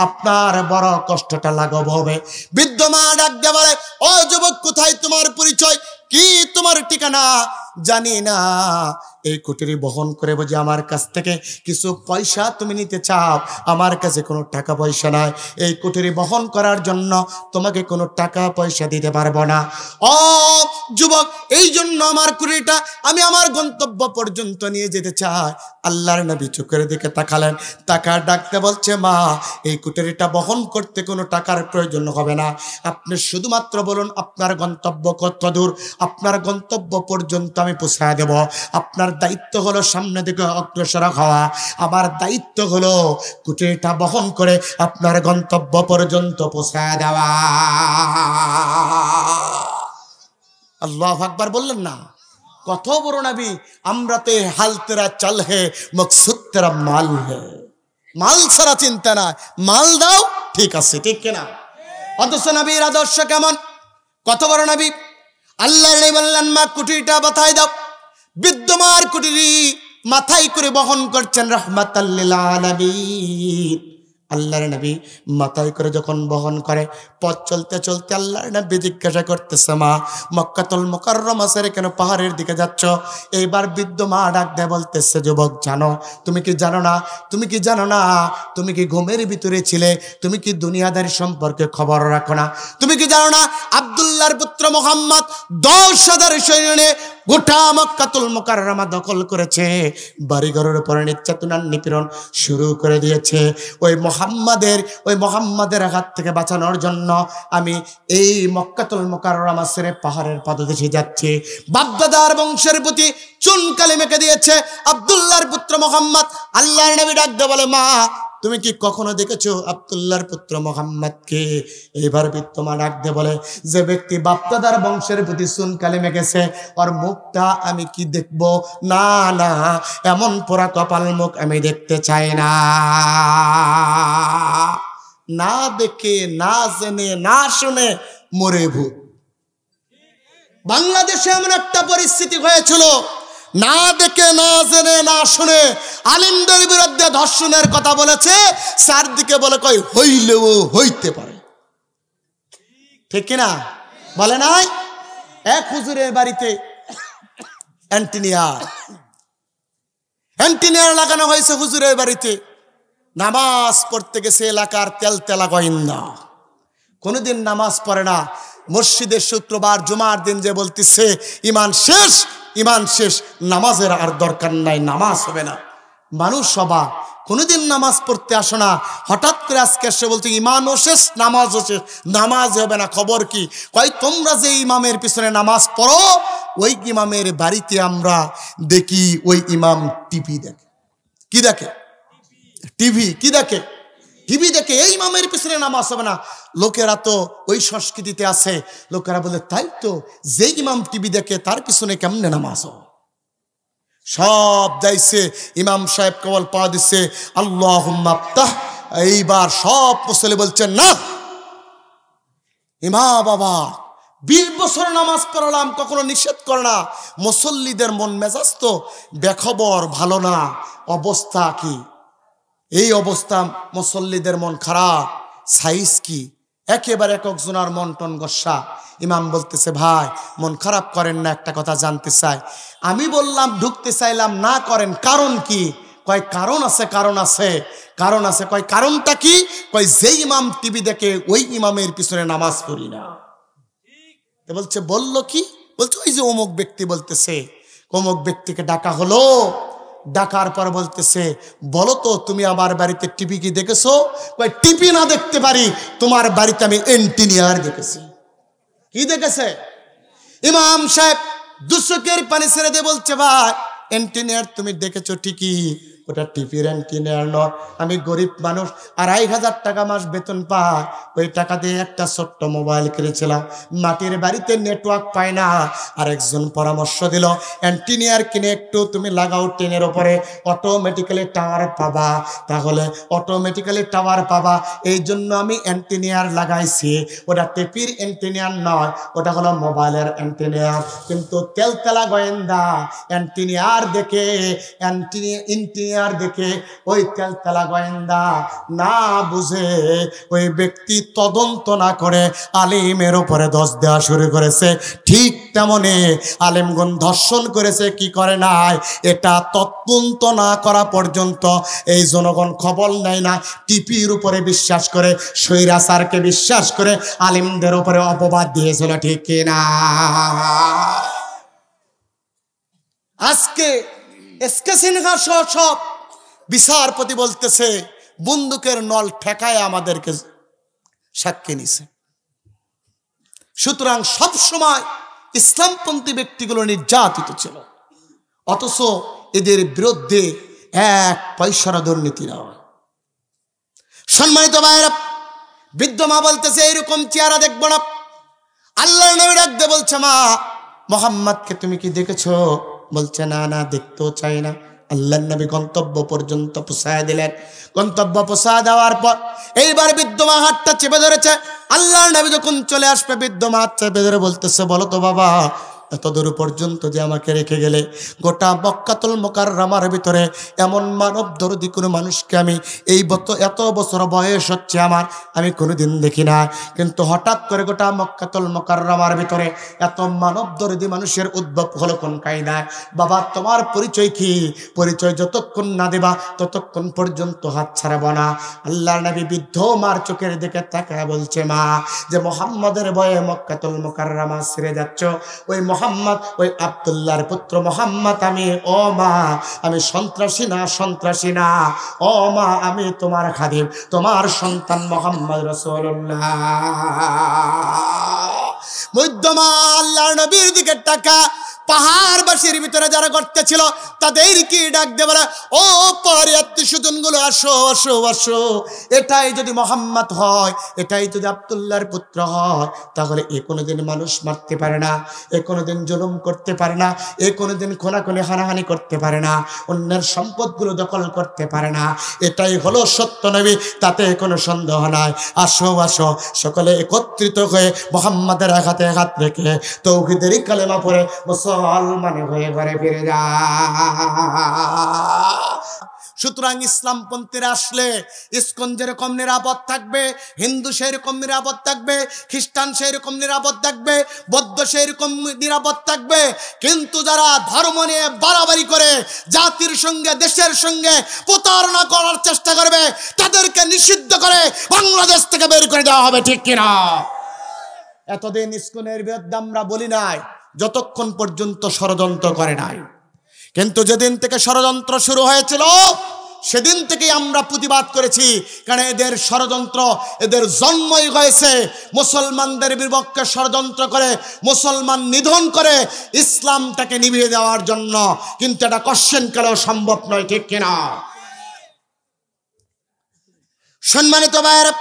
আপনার বড় কষ্টটা লাঘব হবে। বৃদ্ধ মা ডাকতে বলে, ও যুবক, কোথায় তোমার পরিচয়, কি তোমার ঠিকানা? জানি না। এই কুটিরি বহন করে বুঝি আমার কাছ থেকে কিছু পয়সা তুমি নিতে চাও? আমার কাছে কোনো টাকা পয়সা নাই, এই কুটিরি বহন করার জন্য তোমাকে কোনো টাকা পয়সা দিতে পারবো না। ও যুবক, এই জন্য আমার কুটিরিটা আমি আমার গন্তব্য পর্যন্ত নিয়ে যেতে চাই। আল্লাহর নবী চোখের দিকে তাকালেন, টাকা ডাকতে বলছে, মা, এই কুটিরিটা বহন করতে কোনো টাকার প্রয়োজন হবে না। আপনি শুধুমাত্র বলুন আপনার গন্তব্য কত দূর, আপনার গন্তব্য পর্যন্ত আমি পৌঁছায় দেব। আপনার দায়িত্ব হলো সামনে দিকে অগ্রসর হওয়া, আমার দায়িত্ব হলো কুটিরটা বহন করে আপনার গন্তব্য পর্যন্ত পৌঁছায় দেওয়া। আল্লাহু আকবার বললেন না? কত বড় নবী! আমরা তো হাল তেরা চাল হে, মকসুদ তেরা মাল হে। মাল ছাড়া চিন্তা না, মাল দাও, ঠিক আছে, ঠিক কিনা? অথচ নবীর আদর্শ কেমন! কত বড় নবী! আল্লাহ বললেন, মা, কুটিরটা মাথায় দাও। বিদ্যমার কুটিরি মাথায় করে বহন করছেন রাহমাতাল লিল আলামিন। আল্লাহর নবী মাথায় করে যখন বহন করে, পথ চলতে চলতে আল্লাহর নবী জিজ্ঞাসা করতেছে, মা, মক্কাতুল মুকাররমা ছেড়ে কেন পাহাড়ের দিকে যাচ্ছ? এইবার বৃদ্ধ মা ডাক দেয় বলতেছে, যুবক, জানো, তুমি কি জানো না, তুমি কি জানো না, তুমি কি ঘুমের ভিতরে ছিলে, তুমি কি দুনিয়াদারি সম্পর্কে খবর রাখো না? তুমি কি জানো না আব্দুল্লাহর পুত্র মুহাম্মদ 10,000 সৈন্য নিয়ে গোটা মক্কাতুল মুকাররমা দখল করেছে, বাড়িঘরের উপরে নির্যাতন আর নিপীড়ন শুরু করে দিয়েছে। ওই মোহাম্মদের হাত থেকে বাঁচানোর জন্য আমি এই মক্কাতুল মুকাররমা ছেড়ে পাহাড়ের পাদদেশে যাচ্ছি। বাপদাদার বংশের প্রতি চুনকালি মেখে দিয়েছে আব্দুল্লাহর পুত্র মুহাম্মদ। আল্লাহর নবী ডাক দিয়ে বলে, মা, তুমি কি কখনো দেখেছো আব্দুল্লাহর পুত্র মুহাম্মদকে? এইবার বিত্তমা ডাক দিয়ে বলে, যে ব্যক্তি বাপদাদার বংশের প্রতি চুনকালি মেখেছে, ওর মুখটা আমি কি দেখবো? না না, এমন পোড়া কপাল মুখ আমি দেখতে চাই না। না দেখে, না জেনে, না শুনে মরে ভূত। বাংলাদেশে এমন একটা পরিস্থিতি হয়েছিল, না দেখে, না জেনে, না শুনে আলিমদের বিরুদ্ধে ধর্ষণের কথা বলেছে, চারদিকে বলে কই হইলেও হইতে পারে, ঠিক কিনা? বলে নাই? এক হুজুরের বাড়িতে অ্যান্টিনিয়ার লাগানো হয়েছে। হুজুরের বাড়িতে নামাজ পড়তে গেছে এলাকার তেলতেলা গোয়েন্দা, কোনোদিন নামাজ পড়ে না, মসজিদের শুক্রবার জুমার দিন যে বলতেছে ইমান শেষ, ইমান শেষ, নামাজের আর দরকার নাই, নামাজ হবে না। মানুষ সবা কোনোদিন নামাজ পড়তে আসো না, হঠাৎ করে আজকে এসে বলছে ইমানও শেষ, নামাজও শেষ, নামাজ হবে না। খবর কি? কয় তোমরা যে ইমামের পিছনে নামাজ পড়ো, ওই ইমামের বাড়িতে আমরা দেখি ওই ইমাম টিভি দেখে। কি দেখে? টিভি। কি দেখে? টিভি দেখে। এই ইমামের পিছনে নামাজ হবে না। লোকেরা তো ওই সংস্কৃতিতে আছে, লোকেরা বলে তাই তো, যে ইমাম টিভি দেখে তার পিছনে কেমনে নামাজ হবে? সব যাইছে, ইমাম সাহেব কেবল পা দিচ্ছে আল্লাহুম্মা আফতাহ। এইবার সব মুসল্লি বলছেন না, ইমা বাবা 20 বছর নামাজ পড়লাম, কখনো নিষেধ করে না। মুসল্লিদের মন মেজাজ তো বেখবর, ভালো না। অবস্থা কি? এই অবস্থা, মুসল্লিদের মন খারাপ। সাইজ কি? একেবারে একজনের মন টন গসা। ইমাম বলতেছে ভাই মন খারাপ করেন না, একটা কথা জানতে চাই। আমি বললাম ঢুকতে চাইলাম, না করেন, কারণ কি? কয় কারণ আছে, কারণ আছে, কারণ আছে। কয় কারণটা কি? কয় যেই ইমাম টিভি দেখে ওই ইমামের পিছনে নামাজ পড়ি না। বলছে বললো কি? বলছে ওই যে অমুক ব্যক্তি বলতেছে। অমুক ব্যক্তিকে ডাকা হলো, ডাকার পর বলতেছে বলো তো তুমি আমার বাড়িতে টিভি কি দেখেছো? কয় টিভি না দেখতে পারি, তোমার বাড়িতে আমি এন্টিনিয়ার দেখেছি। কি দেখেছে? ইমাম সাহেব দুচোখের পানি ছেড়ে দিয়ে বলছে ভাই এন্টিনিয়ার তুমি দেখেছো ঠিকই, ওটা টিভির এন্টিনিয়ার নয়। আমি গরিব মানুষ, 2500 টাকা মাস বেতন পাই, ওই টাকা দিয়ে একটা ছোট্ট মোবাইল কিনেছিলাম। মাটির বাড়িতে নেটওয়ার্ক পায় না। আরেকজন পরামর্শ দিল এন্টিনিয়ার কিনে একটু তুমি লাগাও টিনের ওপরে, অটোমেটিক্যালি টাওয়ার পাবা। তাহলে অটোমেটিক্যালি টাওয়ার পাবা, এই জন্য আমি এন্টিনিয়ার লাগাইছি। ওটা টিভির এন্টিনিয়ার নয়, ওটা হলো মোবাইলের এন্টিনিয়ার। কিন্তু তেলতেলা গোয়েন্দা এন্টিনিয়ার দেখে, এন্টিনিয়ার দেখে ওই তেলতেলা গোয়েন্দা না বুঝে ওই ব্যক্তি তদন্ত না করে আলিমের উপরে দোষ দেওয়া শুরু করেছে। ঠিক তেমনি আলিমগণ ধর্ষণ করেছে, কি করে নাই? এটা তদন্ত না করা পর্যন্ত এই জনগণ খবর নেয় না। টিপির উপরে বিশ্বাস করে, স্বৈরাচারকে বিশ্বাস করে আলিমদের উপরে অপবাদ দিয়েছিল। ঠিক কিনা? আজকে এসকে সিনহা সহ সব বিচারপতি বলতেছে বন্দুকের নল ঠেকায় আমাদেরকে সাক্ষী নিছে। সুতরাং সবসময় ইসলামপন্থী ব্যক্তিগুলো নির্যাতিত ছিল, অথচ এদের বিরুদ্ধে 1 পয়সার দুর্নীতি না। সম্মানিত ভাইরা, বৃদ্ধ মা বলতেছে এইরকম চেহারা দেখবো না। আল্লাহর নবী ডাকতে বলছে মা মুহাম্মদকে তুমি কি দেখেছো? বলছে না, না দেখতেও চাই না। আল্লাহর নবী গন্তব্য পর্যন্ত পৌঁছায় দিলেন। গন্তব্য পৌঁছায় দেওয়ার পর এইবার বৃদ্ধ মা হাতটা চেপে ধরেছে। আল্লাহর নবী যখন চলে আসবে, বৃদ্ধ মা হাত চেপে ধরে বলতেছে বলো তো বাবা, এত দূর পর্যন্ত যে আমাকে রেখে গেলে, গোটা মক্কাতুল মুকাররমার ভিতরে এমন মানব দরদি কোনো মানুষকে আমি এত বছর বয়স হচ্ছে আমার, আমি কোনোদিন দেখি না। কিন্তু হঠাৎ করে গোটা মক্কাতুল মুকাররমার ভিতরে এত মানব দরদি মানুষের উদ্ভব হলো কোন কায়দায়? বাবা তোমার পরিচয় কি? পরিচয় যতক্ষণ না দেবা ততক্ষণ পর্যন্ত হাত ছাড়াবো না। আল্লাহর নবী বৃদ্ধ মার চোখের দিকে তাকায় বলছে মা, যে মুহাম্মাদের ভয়ে মক্কাতুল মুকাররমা ছেড়ে যাচ্ছ, ওই মোহাম্মদ, ওই আব্দুল্লাহর পুত্র মোহাম্মদ আমি, ও মা আমি সন্ত্রাসী না, সন্ত্রাসী না। ও মা আমি তোমার খাদিম, তোমার সন্তান মোহাম্মদ রাসূলুল্লাহ। মধ্যমা আল্লাহর নবীর দিকে টাকা, পাহাড়বাসীর ভিতরে যারা গর্তে ছিল তাদেরকে ডাক দিয়ে বলে ও পাহাড়ি আত্মীয়স্বজন গুলো আসো আসো আসো। এটাই যদি মোহাম্মদ হয়, এটাই যদি আব্দুল্লাহর পুত্র হয়, তাহলে এ কোনোদিন মানুষ মারতে পারে না, এ কোনোদিন জুলুম করতে পারে না, এ কোনোদিন খোনাখুনি হানাহানি করতে পারে না, অন্যের সম্পদগুলো দখল করতে পারে না। এটাই হলো সত্য নবী, তাতে কোনো সন্দেহ নাই। আসো আসো সকলে একত্রিত হয়ে মোহাম্মদের হাতে হাত রেখে তাওহীদের কালেমা পড়ে মুসলমান হয়ে ঘরে ফিরে যা। সুতরাং ইসলামপন্থীরা আসলে ইসকন যেরকম নিরাপদ থাকবে, হিন্দু সেরকম নিরাপদ থাকবে, খ্রিস্টান সেরকম নিরাপদ থাকবে, বৌদ্ধ সেরকম নিরাপদ থাকবে। কিন্তু যারা ধর্ম নিয়ে বাড়াবাড়ি করে জাতির সঙ্গে দেশের সঙ্গে প্রতারণা করার চেষ্টা করবে তাদেরকে নিষিদ্ধ করে বাংলাদেশ থেকে বের করে দেওয়া হবে, ঠিক কিনা? এতদিন ইসকনের বিরুদ্ধে আমরা বলি নাই যতক্ষণ পর্যন্ত ষড়যন্ত্র করে নাই, কিন্তু যেদিন থেকে ষড়যন্ত্র শুরু হয়েছিল সেদিন থেকেই আমরা প্রতিবাদ করেছি। কারণ এদের ষড়যন্ত্র, এদের জন্মই হয়েছে মুসলমানদের বিপক্ষে ষড়যন্ত্র করে, মুসলমান নিধন করে ইসলামটাকে নিভিয়ে দেওয়ার জন্য। কিন্তু এটা কোশ্চেন কালেও সম্ভব নয়, ঠিক কিনা? সম্মানিত ভাইয়েরা,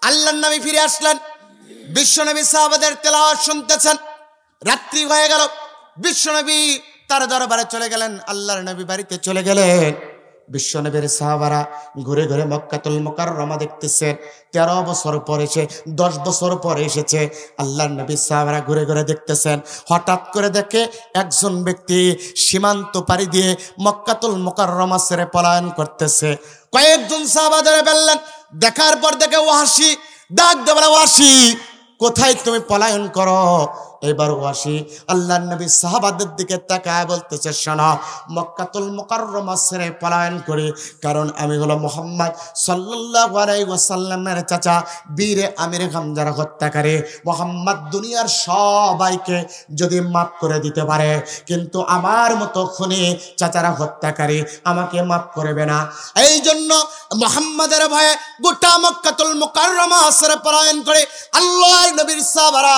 আল্লাহর নবী ফিরে আসলেন, বিশ্বনবী সাহাবাদের তেলাওয়াত শুনতেছেন। রাত্রি হয়ে গেল, বিশ্বনবী তার দরবারে চলে গেলেন, আল্লাহর নবী বাড়িতে চলে গেলেন। বিশ্বনবীর সাহাবারা ঘুরে ঘুরে মক্কাতুল মুকাররমা দেখতেছেন। 13 বছর পরে এসে 10 বছর পরে এসেছে। আল্লাহর নবী সাহাবারা ঘুরে ঘুরে দেখতেছেন। হঠাৎ করে দেখে একজন ব্যক্তি সীমান্ত পাড়ি দিয়ে মক্কাতুল মুকাররমা ছেড়ে পলায়ন করতেছে। কয়েকজন সাহাবা ধরে ফেললেন। দেখার পর দেখে ওয়াহশী ডাক দিয়ে বলে, ওয়াহশী কোথায় তুমি পলায়ন করো? এবার ওয়াহশী আল্লাহর নবী সাহাবাদের দিকে তাকায় বলতেছে, শোনো, মক্কাতুল মুকাররমা ছেড়ে পলায়ন করি কারণ আমি হলো মুহাম্মদ সাল্লাল্লাহু আলাইহি ওয়াসাল্লামের চাচা, বীরে আমির হামজার হত্যাকারী। মুহাম্মদ দুনিয়ার সবাইকে যদি মাফ করে দিতে পারে, কিন্তু আমার মতো খুনি চাচারা হত্যাকারী আমাকে মাফ করবে না। এই জন্য মুহাম্মাদের ভয়ে গোটা মক্কাতুল মুকাররমা ছেড়ে পলায়ন করে আল্লাহর নবীর সাহাবারা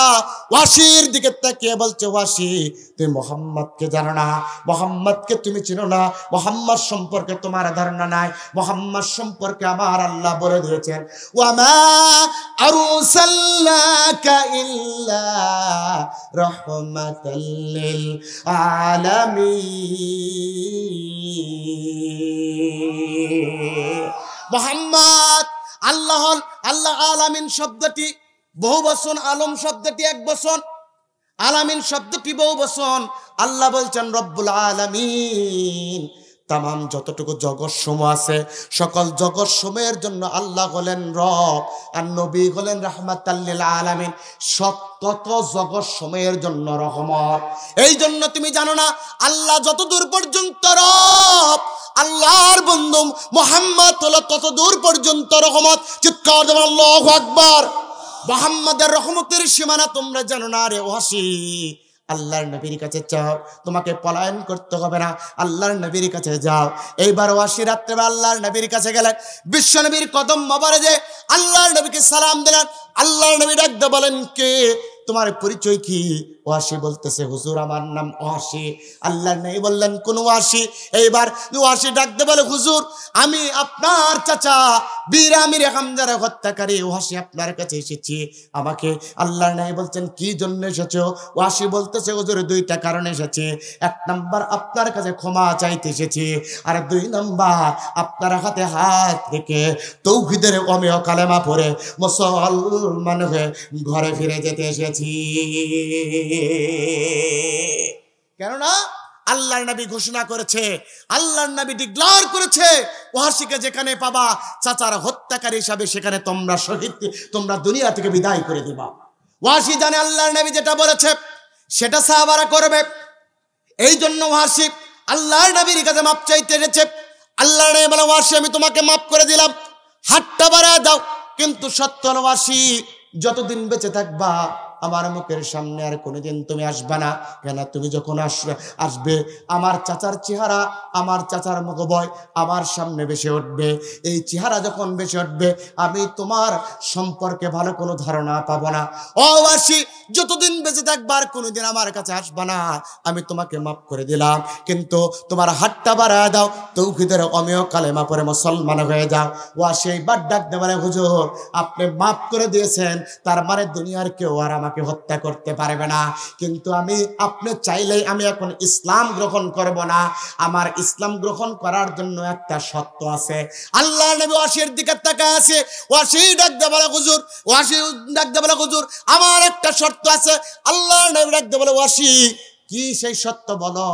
ওয়াহশীর দিকে তাকিয়ে বলছে, ওয়াহশী তুমি মুহাম্মদকে জানো না, মুহাম্মদকে তুমি চিনো না, মুহাম্মদ সম্পর্কে তোমার ধারণা নাই। মুহাম্মদ সম্পর্কে আমার আল্লাহ বলে দিয়েছেন, ওয়ামা আরসালনাকা ইল্লা রাহমাতাল লিল আলামিন। মুহাম্মদ আল্লাহ আলামিন শব্দটি বহু বচন, আলম শব্দটি এক বচন, আলামিন শব্দটি বহু বচন। আল্লাহ বলছেন রব্বুল আলামিন। তামাম যতটুকু জগৎসমূহ আছে সকল জগৎসমূহের জন্য আল্লাহ হলেন রব, আর নবী হলেন রাহমাতাল লিল আলামিন, তত জগৎসমূহের জন্য রহমত। এই জন্য তুমি জানো না আল্লাহ যতদূর পর্যন্ত রব, আল্লাহর বন্ধু মুহাম্মদ হলো তত দূর পর্যন্ত রহমত। চিৎকার দেব আল্লাহু আকবার। মুহাম্মাদের রহমতের সীমানা তোমরা জানো না রে ওয়াহশী। আল্লাহর নবীর কাছে যাও, তোমাকে পলায়ন করতে হবে না, আল্লাহর নবীর কাছে যাও। এইবার ওয়াহশী রাত্রে আল্লাহর নবীর কাছে গেলেন। বিশ্ব নবীর কদম মোবারকে আল্লাহর নবীকে সালাম দিলেন। আল্লাহর নবী ডাকতে বলেন, কে, তোমার পরিচয় কি? ওয়াহশী বলতেছে, হুজুর আমার নাম ওয়াহশী। আল্লাহর নবী বললেন, কোন ওয়াহশী? এইবার ওয়াহশী ডাকতে বলে, হুজুর আমি আপনার চাচা, বীর আমির হামজার হত্যাকারী ওয়াহশী আপনার কাছে এসেছি। আমাকে আল্লাহর নবী বলছেন, কি জন্য এসেছো? ওয়াহশী বলতেছে, হুজুর 2টা কারণে এসেছি। 1 নাম্বার আপনার কাছে ক্ষমা চাইতে এসেছি, আর 2 নাম্বার আপনার হাতে হাত রেখে তাওহীদের অমেয় কালেমা পড়ে মুসলমান হয়ে ঘরে ফিরে যেতে এসেছি। কেননা আল্লাহর নবী ঘোষণা করেছে, আল্লাহর নবী ডিক্লেয়ার করেছে, ওয়াহশীকে যেখানে পাবা চাচার হত্যাকারী হিসাবে সেখানে তোমরা শহীদ, তোমরা দুনিয়া থেকে বিদায় করে দিবা। ওয়াহশী জানে আল্লাহর নবী যেটা বলেছে সেটা সাহাবারা করবে। এই জন্য ওয়াহশী আল্লাহর নবীর কাছে মাপ চাইতে এসেছে। আল্লাহর নবী বলে, ওয়াহশী আমি তোমাকে মাফ করে দিলাম, হাতটা বাড়ায় দাও। কিন্তু সত্য ওয়াহশী, যতদিন বেঁচে থাকবা আমার মুখের সামনে আর কোনোদিন তুমি আসবে না। কেন? তুমি যখন আসবে আমার চাচার চেহারা, আমার চাচার মুখবয় আমার সামনে ভেসে উঠবে। এই চেহারা যখন ভেসে উঠবে আমি তোমার সম্পর্কে ভালো কোনো ধারণা পাবো না। ও ওয়াহশী, যতদিন বেঁচে থাকবা আর কোনোদিন আমার কাছে আসবে না। আমি তোমাকে মাফ করে দিলাম, কিন্তু তোমার হাতটা বাড়ায় দাও, তাওহীদের অমেয় কালেমা পড়ে মুসলমান হয়ে যাও। ওয়াহশী এইবার ডাক দে বলে, হুজুর আপনি মাফ করে দিয়েছেন, তার মানে দুনিয়ার কেউ আর আমাকে হত্যা করতে পারবে না। কিন্তু আমি, আপনি চাইলেই আমি এখন ইসলাম গ্রহণ করব না। আমার ইসলাম গ্রহণ করার জন্য একটা শর্ত আছে। আল্লাহর নবী ওয়াহশীর দিকে তাকায় আছে। ওয়াহশী ডাক দে বলে, হুজুর, ওয়াহশী ডাক দে বলে, হুজুর আমার একটা শর্ত আছে। আল্লাহর নবী ডাক দে বলে, ওয়াহশী কি সেই সত্য বলো?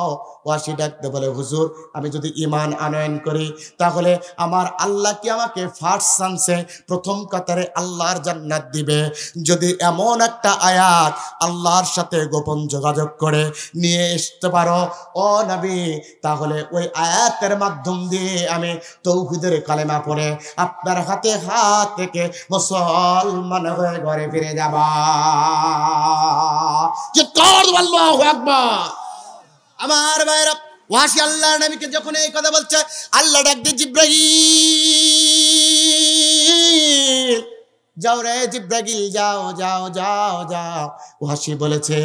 ওয়াসি ডাকতে বলে, হুজুর আমি যদি ঈমান আনয়ন করি তাহলে আমার আল্লাহ কি আমাকে ফার্স্ট চান্সে প্রথম কাতারে আল্লাহর জান্নাত দিবে? যদি এমন একটা আয়াত আল্লাহর সাথে গোপন যোগাযোগ করে নিয়ে আসতে পারো ও নবী, তাহলে ওই আয়াতের মাধ্যম দিয়ে আমি তাওহীদের কালেমা পড়ে আপনার হাতে হাত থেকে মুসলমান হয়ে ঘরে ফিরে যাব। আল্লাহু আকবার। আমার ভাইরা, ওয়াসি আল্লাহর নবীকে যখন এই কথা বলছে, আল্লাহ ডাক দিয়ে জিবরাইল, যাও রে জিবরাইল, যাও যাও যাও যাও। ওয়াসি বলেছে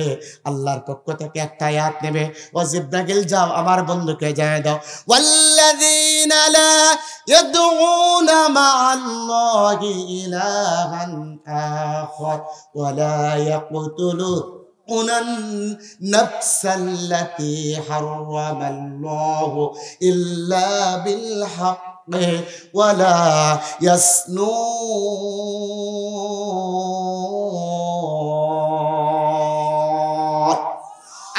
আল্লাহর পক্ষ থেকে একটা আয়াত নেবে, ও জিবরাইল যাও আমার বন্ধুকে জানিয়ে দাও, ওয়াল্লাযীনা লা ইয়াদউনা মা'আল্লাহি ইলাহান আখার ওয়া লা ইয়াকতুলুনা النفس التي حرم الله إلا بالحق ولا يسنون।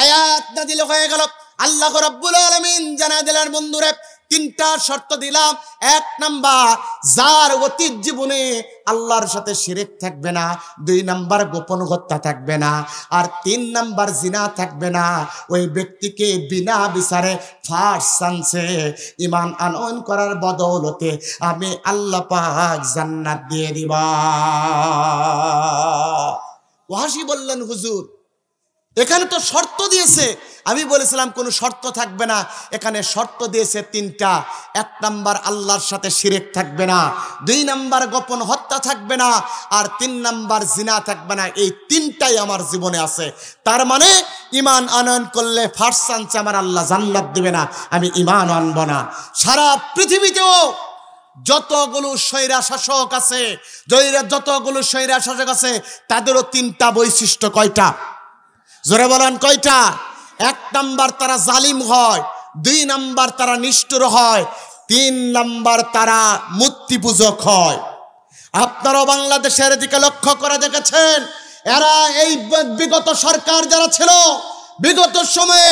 আয়াত নাযিল হয়ে গেল। আল্লাহ রাব্বুল আলামিন জানা দিলেন, বন্ধুরে তিনটা শর্ত দিলাম। এক নাম্বার, যার অতীত জীবনে আল্লাহর সাথে শিরক থাকবে না। 2 নাম্বার, গোপন হত্যা থাকবে না। আর 3 নাম্বার, জিনা থাকবে না। ওই ব্যক্তিকে বিনা বিচারে ফার্স্ট চান্সে ঈমান আনয়ন করার বদৌলতে আমি আল্লাহ পাক জান্নাত দিয়ে দিব। ওয়াসি বললেন, হুজুর এখানে তো শর্ত দিয়েছে। আমি বলেছিলাম কোনো শর্ত থাকবে না, এখানে শর্ত দিয়েছে 3টা। 1 নাম্বার, আল্লাহর সাথে শিরক থাকবে না। 2 নাম্বার, গোপন হত্যা থাকবে না। আর 3 নাম্বার, জিনা থাকবে না। এই 3টাই আমার জীবনে আছে। তার মানে ঈমান আনয়ন করলে ফার্স্ট চান্সে আমার আল্লাহ জান্নাত দিবে না, আমি ঈমান আনব না। সারা পৃথিবীতেও যতগুলো স্বৈরা শাসক আছে, যতগুলো স্বৈরা শাসক আছে, তাদেরও 3টা বৈশিষ্ট্য। কয়টা? জোরে বলেন কয়টা? 1 নাম্বার, তারা জালিম হয়। 2 নাম্বার, তারা নিষ্ঠুর হয়। 3 নাম্বার, তারা মূর্তি পূজক হয়। আপনারাও বাংলাদেশের দিকে লক্ষ্য করে দেখেছেন, এরা এই বিগত সরকার যারা ছিল, বিগত সময়ে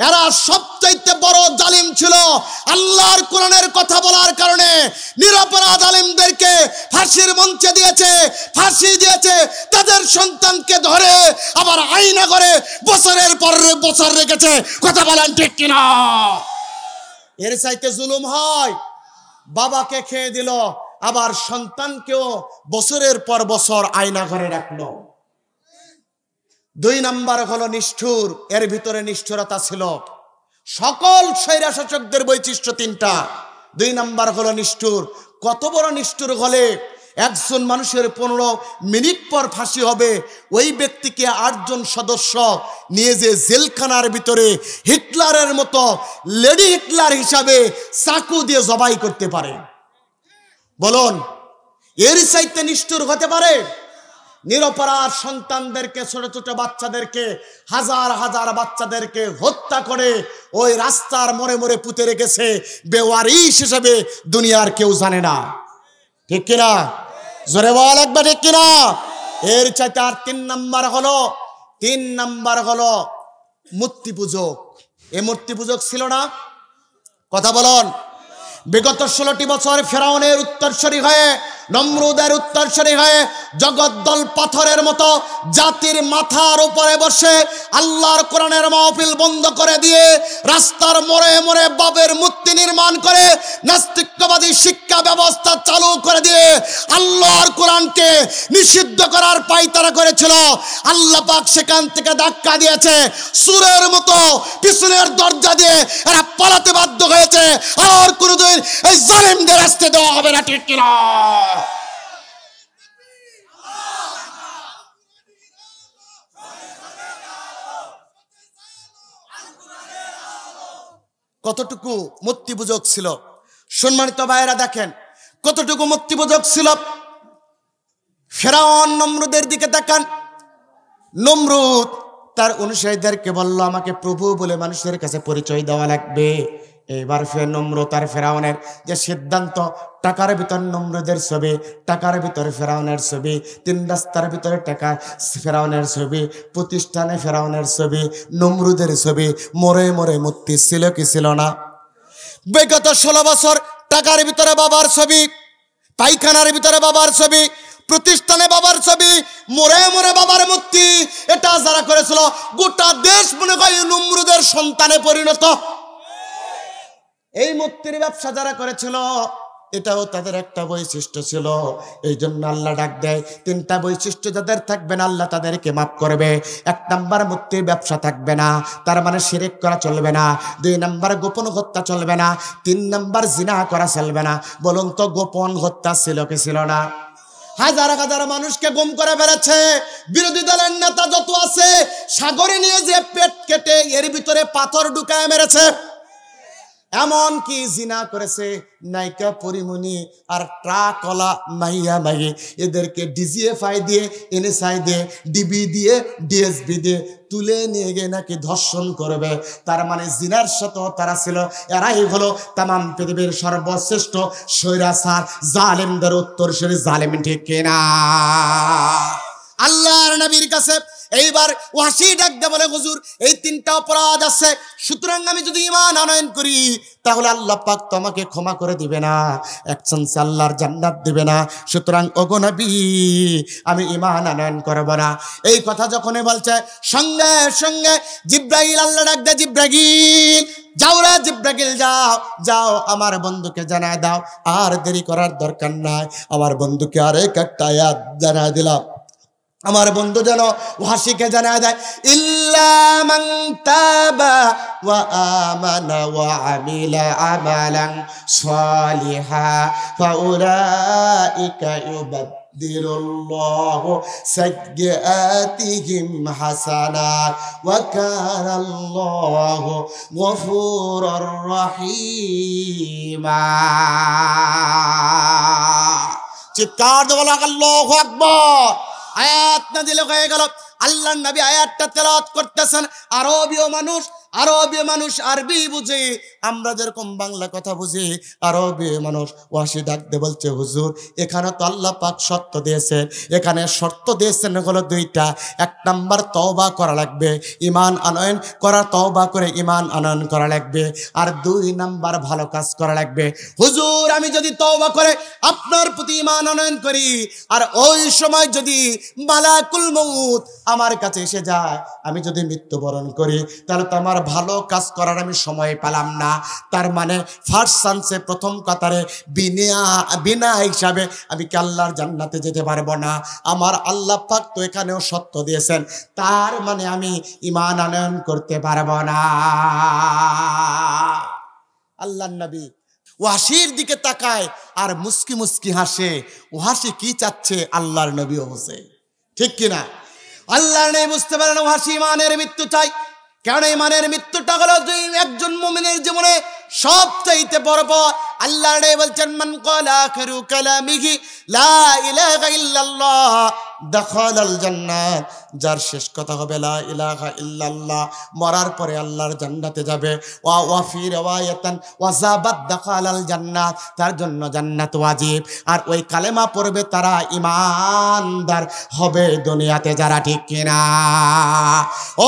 এরা সবচাইতে বড় জালিম ছিল। আল্লাহর কোরআনের কথা বলার কারণে নিরপরাধ আলেমদেরকে ফাঁসির মঞ্চে দিয়েছে, ফাঁসি দিয়েছে। তাদের সন্তানকে ধরে আবার আইনা করে বছরের পর বছর রেখেছে। কথা বলেন ঠিক কিনা? এর চাইতে জুলুম হয়? বাবাকে খেয়ে দিল, আবার সন্তানকেও বছরের পর বছর আয়না ঘরে রাখলো। 2 নাম্বার হলো নিষ্ঠুর। এর ভিতরে নিষ্ঠুরতা ছিল। সকল স্বৈরা শাসকদের বৈশিষ্ট্য 3টা। 2 নাম্বার হলো নিষ্ঠুর। কত বড় নিষ্ঠুর হলে একজন মানুষের 15 মিনিট পর ফাঁসি হবে, ওই ব্যক্তিকে 8 জন সদস্য নিয়ে যে জেলখানার ভিতরে হিটলারের মতো লেডি হিটলার হিসাবে চাকু দিয়ে জবাই করতে পারে। বলুন, এর চাইতে নিষ্ঠুর হতে পারে? নিরপরাধ সন্তানদেরকে, ছোট ছোট বাচ্চাদেরকে, হাজার হাজার বাচ্চাদেরকে হত্যা করে ওই রাস্তার মোড়ে মোড়ে পুঁতে রেখেছে। বেওয়ারিশ হিসেবে দুনিয়ার কেউ জানে না। ঠিক কিনা? জোরে বল একবার ঠিক কিনা? এর চাইতে আর 3 নাম্বার হলো মূর্তি পূজক। এ মূর্তি পূজক ছিল না? কথা বলুন। বিগত 16টি বছর ফেরাউনের উত্তরসূরি হয়ে, নমরুদের উত্তরসূরি হয়ে জগদ্দল পাথরের মতো জাতির মাথার উপরে বসে আল্লাহর কোরআনের মাহফিল বন্ধ করে দিয়ে রাস্তার মোড়ে মোড়ে বাবের মূর্তি নির্মাণ করে নাস্তিকবাদী শিক্ষা ব্যবস্থা চালু করে দিয়ে আল্লাহর কোরআনকে নিষিদ্ধ করার পায়তারা করেছিল। আল্লাহ পাক সেখান থেকে ধাক্কা দিয়েছে। সুরের মতো পিছনের দরজা দিয়ে এরা পালাতে বাধ্য হয়েছে। আর কোনোদিন এই জালিমদের আসতে দেওয়া হবে না। ঠিক কিনা? কতটুকু মূর্তি পূজক ছিল সম্মানিত ভাইয়েরা, দেখেন কতটুকু মূর্তি পূজক ছিল। ফেরাউন নমরুদের দিকে তাকান। নমরুদ তার অনুসারীদেরকে বলল, আমাকে প্রভু বলে মানুষের কাছে পরিচয় দেওয়া লাগবে। এইবার নমরুদ ফেরাউনের যে সিদ্ধান্ত, টাকার ভিতর নমরুদের ছবি, টাকার ভিতরে ফেরাউনের ছবি, 3 রাস্তার ভিতরে টাকা ফেরাউনের ছবি, প্রতিষ্ঠানে ফেরাউনের ছবি, নমরুদের ছবি, মোড়ে মোড়ে মূর্তি ছিল কি ছিল না? বিগত 16 বছর টাকার ভিতরে বাবার ছবি, পায়খানার ভিতরে বাবার ছবি, প্রতিষ্ঠানে বাবার ছবি, মোড়ে মোড়ে বাবার মূর্তি। এটা যারা করেছিল গোটা দেশ মনে হয় নমরুদের সন্তানে পরিণত। এই মূর্তির ব্যবসা যারা করেছিল, এটাও তাদের একটা বৈশিষ্ট্য ছিল। এই জন্য আল্লাহ ডাক দেয়, 3টা বৈশিষ্ট্য যাদের থাকবে না আল্লাহ তাদেরকে মাফ করবে। 1 নাম্বার মূর্তির ব্যবসা থাকবে না, তার মানে শিরক করা চলবে না। 2 নাম্বার গোপন হত্যা চলবে না। 3 নাম্বার জিনা করা চলবে না। বলুন তো গোপন হত্যা ছিল কি ছিল না? হাজার হাজার মানুষকে গুম করে ফেলেছে। বিরোধী দলের নেতা যত আছে, সাগরে নিয়ে যে পেট কেটে এর ভিতরে পাথর ঢুকায় মেরেছে। এমন কি জিনা করেছে নায়িকা পরিমণি আর ট্রাকওয়ালা মাইয়া মাই, এদেরকে ডিজিএফআই দিয়ে, এনএসআই দিয়ে, ডিবি দিয়ে, ডিএসবি দিয়ে তুলে নিয়ে গিয়ে নাকি ধর্ষণ করবে। তার মানে জিনার সাথে তারা ছিল। এরাই হলো তামাম পৃথিবীর সর্বশ্রেষ্ঠ স্বৈরাচার, জালেমদের উত্তরসূরি জালেম, ঠিক কিনা? আল্লাহর নবীর কাছে এইবার ওয়াসি ডাক দে বলে, হুজুর এই 3টা অপরাধ আছে, সুতরাং আমি যদি ঈমান আনয়ন করি তাহলে আল্লাহ পাক তো আমাকে ক্ষমা করে দিবে না, এক চান্সে আল্লাহর জান্নাত দিবে না। সুতরাং ওগো নবী আমি ঈমান আনয়ন করব না। এই কথা যখনই বলছে সঙ্গে সঙ্গে জিব্রাইল, আল্লাহ ডাক দে, জিব্রাইল যাও রে জিব্রাইল, যাও যাও আমার বন্ধুকে জানায় দাও। আর দেরি করার দরকার নাই, আমার বন্ধুকে আরেক একটা আয়াত জানায় দিলাম। আমার বন্ধু যেন ওয়াসিকে জানায় দেয়, ইল্লা মান তাবা ওয়া আমানা ওয়া আমিলা আমালান সালিহা ফাউলাইকা ইউবাদদিলুল্লাহু সাইয়্যাতিহিম হাসানাত ওয়া কানাল্লাহু গফুরুর রহিমা। চিৎকার দিয়ে বলো আল্লাহু আকবার। আয়াত নাযিল হয়ে গেল, আল্লাহর নবী আয়াতটা তেলাওয়াত করতেছেন। আরবীয় মানুষ আরবি বুঝে, আমরা যেরকম বাংলা কথা বুঝি, আরবী মানুষ ওয়াসি ডাক দে বলছে, হুজুর এখানে তো আল্লাহ পাক শর্ত দিয়েছেন, এখানে শর্ত দিয়েছেন হলো 2টা। 1 নাম্বার তওবা করা লাগবে, ঈমান আনয়ন করা, তওবা করে ঈমান আনয়ন করা লাগবে। আর 2 নাম্বার ভালো কাজ করা লাগবে। হুজুর আমি যদি তওবা করে আপনার প্রতি ঈমান আনয়ন করি, আর ওই সময় যদি মালাকুল মউত আমার কাছে এসে যায়, আমি যদি মৃত্যুবরণ করি, তাহলে তো আমার ভালো কাজ করার আমি সময় পেলাম না। তার মানে ফার্স্ট চান্সে, প্রথম কাতারে বিনা হিসাবে আমি কি আল্লাহর জান্নাতে যেতে পারবো না? আমার আল্লাহ পাক তো এখানেও সত্য দিয়েছেন, তার মানে আমি ঈমান আনয়ন করতে পারবো না। আল্লাহর নবী ওয়াসির দিকে তাকায় আর মুস্কি মুস্কি হাসে। ওয়াসি কি চাচ্ছে আল্লাহর নবীও বোঝে, ঠিক কিনা? আল্লাহর নবী বুঝতে পারেন ওয়াসি ঈমানের মৃত্যু চাই। কারণ ঈমানের মৃত্যুটা হলো একজন মুমিনের জীবনে সবচাইতে বড় পাওয়া। আল্লাহ বলছেন, মান ক্বালা আখিরু কালামিহি লা ইলাহা ইল্লাল্লাহ দাখালাল জান্নাত, যার শেষ কথা হবে লা ইলাহা ইল্লাল্লাহ, মরার পরে আল্লাহর জান্নাতে যাবে। ওয়া ফি রিওয়ায়াতান ওয়াজাবাত দাখালাল জান্নাত, তার জন্য জান্নাত ওয়াজিব। আর ওই কালেমা পড়বে তারা ঈমানদার হবে দুনিয়াতে, যারা, ঠিক কিনা?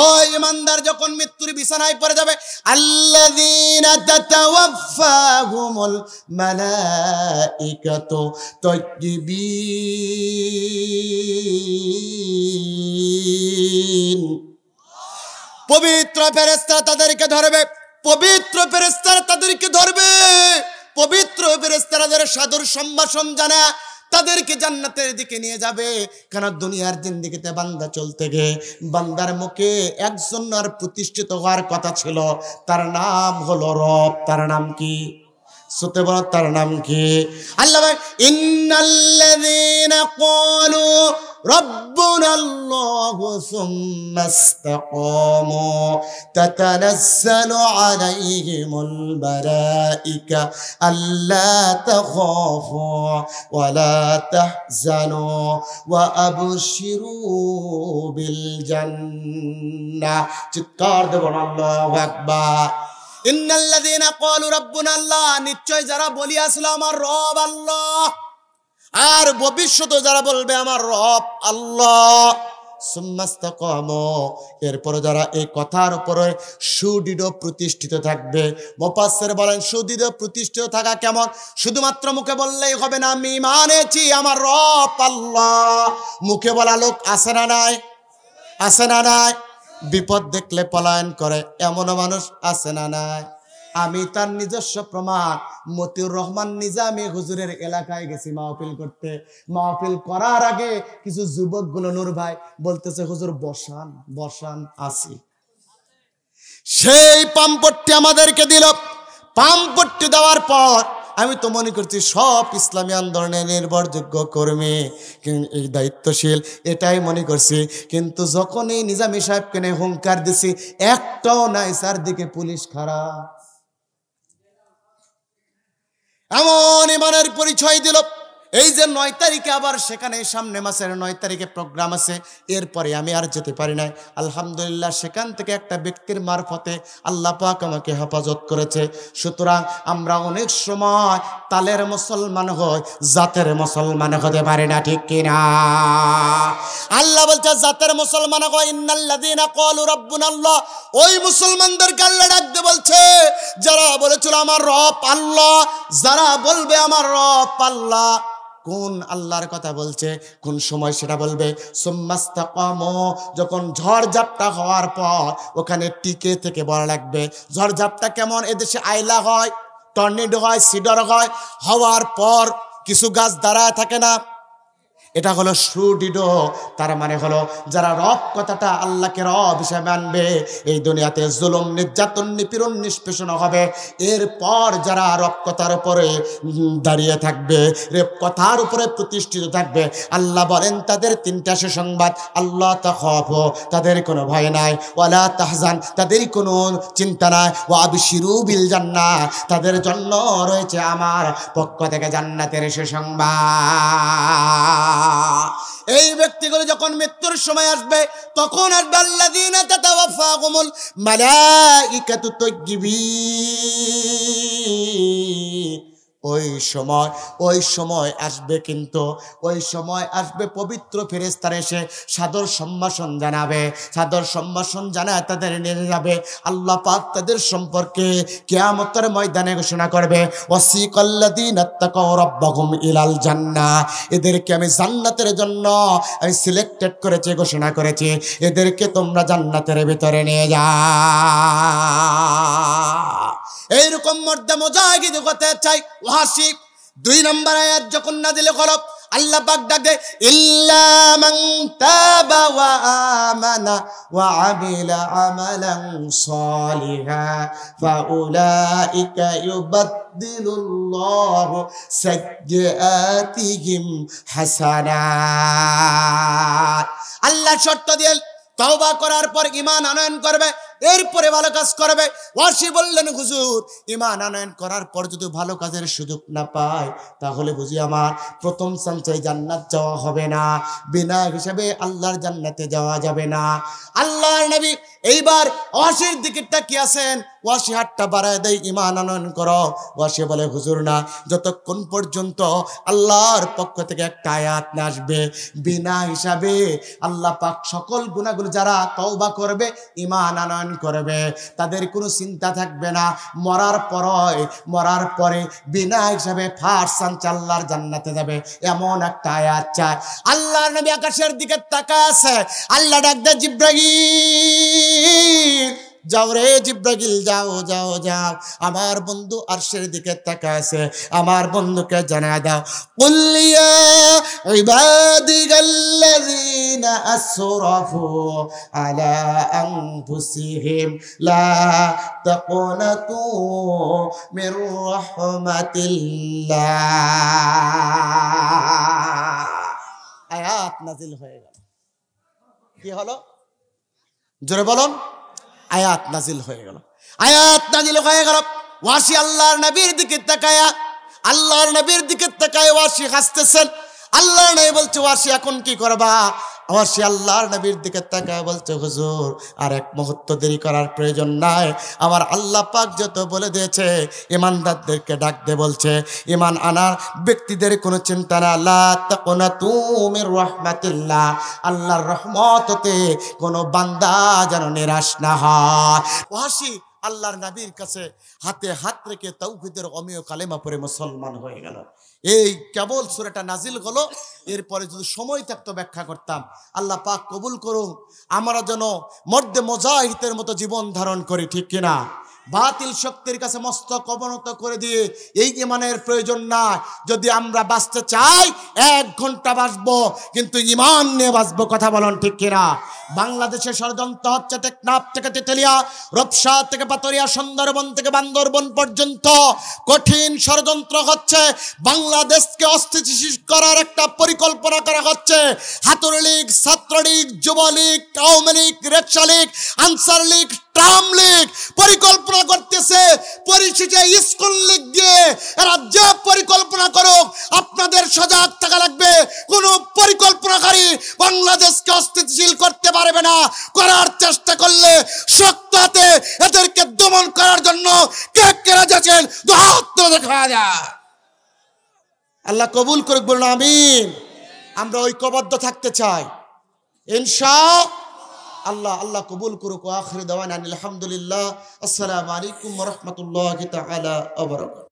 ওই ঈমানদার যখন মৃত্যুর বিছানায় পড়ে যাবে, আল্লাযীনা তাতাওয়াফাহুমুল মালাইকাতু তাইয়্যিবিন, পবিত্র ফেরেশতারা তাদেরকে ধরবে, পবিত্র ফেরেশতারা তাদেরকে ধরবে, পবিত্র ফেরেশতারা যারা সাদর সম্ভাষণ জানা তাদেরকে জান্নাতের দিকে নিয়ে যাবে। কারণ দুনিয়ার জিন্দেগিতে বান্দা চলতে গে বান্দার মুখে একজন আর প্রতিষ্ঠিত হওয়ার কথা ছিল, তার নাম হলো রব। তার নাম কি? সুতে বল, তার নাম কি? আল্লাহ ইন্নাল্লাযীনা ক্বালু ربنا الله ثم استقاموا تتنزل عليهم الملائكة ألا تخافوا ولا تحزنوا وأبشروا بالجنة চিৎকার দেবেন আল্লাহু আকবার ইন্নাল্লাযীনা ক্বালু রাব্বুনা আল্লাহ নিশ্চয় যারা বলিয়াছিল আমার রব আল্লাহ আর ভবিষ্যতে যারা বলবে আমার রব আল্লাহ সুম্মাস্তাকামু এরপর যারা এই কথার উপরে সুদৃঢ় প্রতিষ্ঠিত থাকবে মুফাসসির বলেন সুদৃঢ় প্রতিষ্ঠিত থাকা কেমন শুধুমাত্র মুখে বললেই হবে না আমি ঈমান এনেছি আমার রব আল্লাহ মুখে বলা লোক আছে না নাই আছে না নাই বিপদ দেখলে পলায়ন করে এমন মানুষ আছে না নাই আমি তার নিজস্ব প্রমাণ মতিউর রহমান নিজামী হুজুরের এলাকায় গেছি মাহফিল করতে মাহফিল করার আগে কিছু যুবকগুলো নূর ভাই বলতেছে হুজুর বসান বসান আসি সেই পাম্পট্টি আমাদেরকে দিল পাম্পট্টি দেওয়ার পর আমি তো মনে করছি সব ইসলামী আন্দোলনের নির্ভরযোগ্য কর্মী এই দায়িত্বশীল এটাই মনে করছি কিন্তু যখনই নিজামী সাহেবকে নিয়ে হুঙ্কার দিছি একটাও নাই চারদিকে পুলিশ খারাপ এমন ইমানের পরিচয় দিল এই যে 9 তারিখে আবার সেখানে সামনে মাসের 9 তারিখে প্রোগ্রাম আছে এরপরে আমি আর যেতে পারি নাই আলহামদুলিল্লাহ সেখান থেকে একটা ব্যক্তির মারফতে আল্লাহ পাক আমাকে হেফাজত করেছে সুতরাং আমরা অনেক সময় তালের মুসলমান হই জাতের মুসলমান হতে পারি না ঠিক কি না আল্লাহ বলছে জাতের মুসলমান হয় ইন্নাল্লাযীনা ক্বালু রাব্বুনাল্লাহ ওই মুসলমানদেরকে আল্লাহ ডাকতে বলছে যারা বলেছিল আমার রব আল্লাহ যারা বলবে আমার রব আল্লাহ কোন আল্লাহর কথা বলছে কোন সময় সেটা বলবে সুম্মাস্তাকামু যখন ঝড়ঝাপটা হওয়ার পর ওখানে টিকে থেকে বলা লাগবে ঝড়ঝাপটা কেমন এদেশে আইলা হয় টর্নেডো হয় সিডর হয় হওয়ার পর কিছু গাছ দাঁড়ায় থাকে না এটা হলো সুদৃঢ় তার মানে হলো যারা রব কথাটা আল্লাহকে রব হিসেবে আনবে এই দুনিয়াতে জুলুম নির্যাতন নিপীড়ন নিষ্পেষণ হবে এরপর যারা রব কথার উপরে দাঁড়িয়ে থাকবে রব কথার উপরে প্রতিষ্ঠিত থাকবে আল্লাহ বলেন তাদের তিনটা সুসংবাদ আল্লাহ তাখাফু তাদের কোনো ভয় নাই ওয়ালা তাহজান তাদের কোনো চিন্তা নাই ওয়া আবশিরু বিল জান্নাহ তাদের জন্য রয়েছে আমার পক্ষ থেকে জান্নাতের সুসংবাদ এই ব্যক্তিগুলো যখন মৃত্যুর সময় আসবে তখন আসবে আল্লাযীনা তাতাওয়াফাহুমুল মালাইকাতু তাইয়্যিবিন ওই সময় আসবে কিন্তু ওই সময় আসবে পবিত্র ফেরেশতারা এসে সাদর সম্ভাষণ জানাবে সাদর সম্ভাষণ জানায় তাদের নিয়ে যাবে আল্লাহ পাক তাদের সম্পর্কে কিয়ামতের ময়দানে ঘোষণা করবে ওয়াসিকাল্লাযীনা তাকাউ রাব্বাহুম ইলাল জান্নাহ এদেরকে আমি জান্নাতের জন্য আমি সিলেক্টেড করেছি ঘোষণা করেছি এদেরকে তোমরা জান্নাতের ভিতরে নিয়ে যাও এইরকম মর্দে মুজাহিদ হতে চাই ওয়াসি 2 নম্বর আয়াত যখন নাযিল হলো আল্লাহ পাক ডাকে ইল্লা মান তাবা ওয়া আমানা ওয়া আমিলা আমালান সালিহা ফাউলাইকা ইউবাদদিলুল্লাহু সাইয়্যাতিহিম হাসানাত আল্লাহ শর্ত দিলেন তওবা করার পর ঈমান আনয়ন করবে এরপরে ভালো কাজ করবে ওয়াসি বললেন হুজুর ঈমান আনয়ন করার পর যদি ভালো কাজের সুযোগ না পায় তাহলে বুঝি আমার প্রথম চান্সে জান্নাত যাওয়া হবে না বিনা হিসাবে আল্লাহর জান্নাতে যাওয়া যাবে না আল্লাহর নবী এইবার ওয়াসির দিকে তাকিয়ে আছেন ওয়াসি হাতটা বাড়ায় দেয় ঈমান আনয়ন করো ওয়াসি বলে হুজুর না যতক্ষণ পর্যন্ত আল্লাহর পক্ষ থেকে একটা আয়াত না আসবে বিনা হিসাবে আল্লাহ পাক সকল গুনাহগুলো যারা তওবা করবে ঈমান আনয়ন করবে তাদের কোনো চিন্তা থাকবে না মরার পরে বিনা হিসাবে ফার্স্ট চান্স আল্লাহর জান্নাতে যাবে এমন একটা আয়াত চায় আল্লাহর নবী আকাশের দিকে তাকায় আছে আল্লাহ ডাক দেয় জিবরাইল যাও রে জিবরাইল যাও যাও যাও আমার বন্ধু আরশের দিকে তাকায় আছে আমার বন্ধুকে জানায় দাও কুল ইয়া ইবাদিয়াল্লাযীনা আসরাফু আলা আনফুসিহিম লা তাকুনাতু মির রাহমাতিল্লাহ আয়াত নাজিল হয়ে গেল। কি হলো? জোরে বলুন। আয়াত নাজিল হয়ে গেল। আয়াত নাজিল হয়ে গেল। ওয়াসি আল্লাহর নবীর দিকে তাকায়া, আল্লাহর নবীর দিকে তাকায় ওয়াসি হাসতেছেন। আল্লাহর নবী বলছে, ওয়াসি এখন কি করবা? ওয়াসি আল্লাহর নবীর দিকে তাকায় বলছে, হুজুর আর এক মুহূর্ত দেরি করার প্রয়োজন নাই। আমার আল্লাহ পাক যত বলে দিয়েছে, ইমানদারদেরকে ডাকতে বলছে, ইমান আনার ব্যক্তিদের কোনো চিন্তা না। লা তাকুনাতু মির রাহমাতিল্লাহ, আল্লাহর রহমত হতে কোনো বান্দা যেন নিরাশ না হয়। ওয়াসি আল্লাহর নবীর কাছে হাতে হাত রেখে তাওহীদের অমীয় কালেমা পড়ে মুসলমান হয়ে গেল। এই কেবল সূরাটা নাজিল হলো, এরপরে যদি সময় থাকতো ব্যাখ্যা করতাম। আল্লাহ পাক কবুল করুন, আমরা যেন মর্দে মুজাহিদের মতো জীবন ধারণ করি, ঠিক কিনা? বাতিল শক্তির কাছে মস্তক অবনত করে দিয়ে এই ইমানের প্রয়োজন না। যদি আমরা বাঁচতে চাই 1 ঘন্টা বাঁচবো, কিন্তু ইমান নিয়ে বাঁচবো। কথা বলুন, ঠিক কিনা? বাংলাদেশের ষড়যন্ত্র হচ্ছে টেকনাফ থেকে তেতুলিয়া, রূপসা থেকে পাতুরিয়া, সুন্দরবন থেকে বান্দরবন পর্যন্ত কঠিন ষড়যন্ত্র হচ্ছে। বাংলাদেশকে অস্থিতিশীল করার একটা পরিকল্পনা করা হচ্ছে। ছাত্রলীগ, ছাত্রলীগ, যুবলীগ, আওয়ামী লীগ, রিকশা লীগ, আনসার লীগ, ট্রাম লীগ পরিকল্পনা করতেছে। পরিশেষে স্কুল লীগ দিয়ে এরা যে পরিকল্পনা করুক, আপনাদের সজাগ থাকা লাগবে। কোন পরিকল্পনাকারী বাংলাদেশকে অস্থিতিশীল করতে পারবে না। করার চেষ্টা করলে শক্ত হাতে এদেরকে দমন করার জন্য কে কে রাজি আছেন? হাত তুলে দেখা যায়। আল্লাহ কবুল করুক, বলুন আমিন। আমরা ঐক্যবদ্ধ থাকতে চাই ইনশাআল্লাহ। আল্লাহ কবুল করুক। আখির দাওয়ানা আলহামদুলিল্লাহ। আসসালামু আলাইকুম ওয়া রাহমাতুল্লাহি তাআলা ওয়া বারাকাতুহু।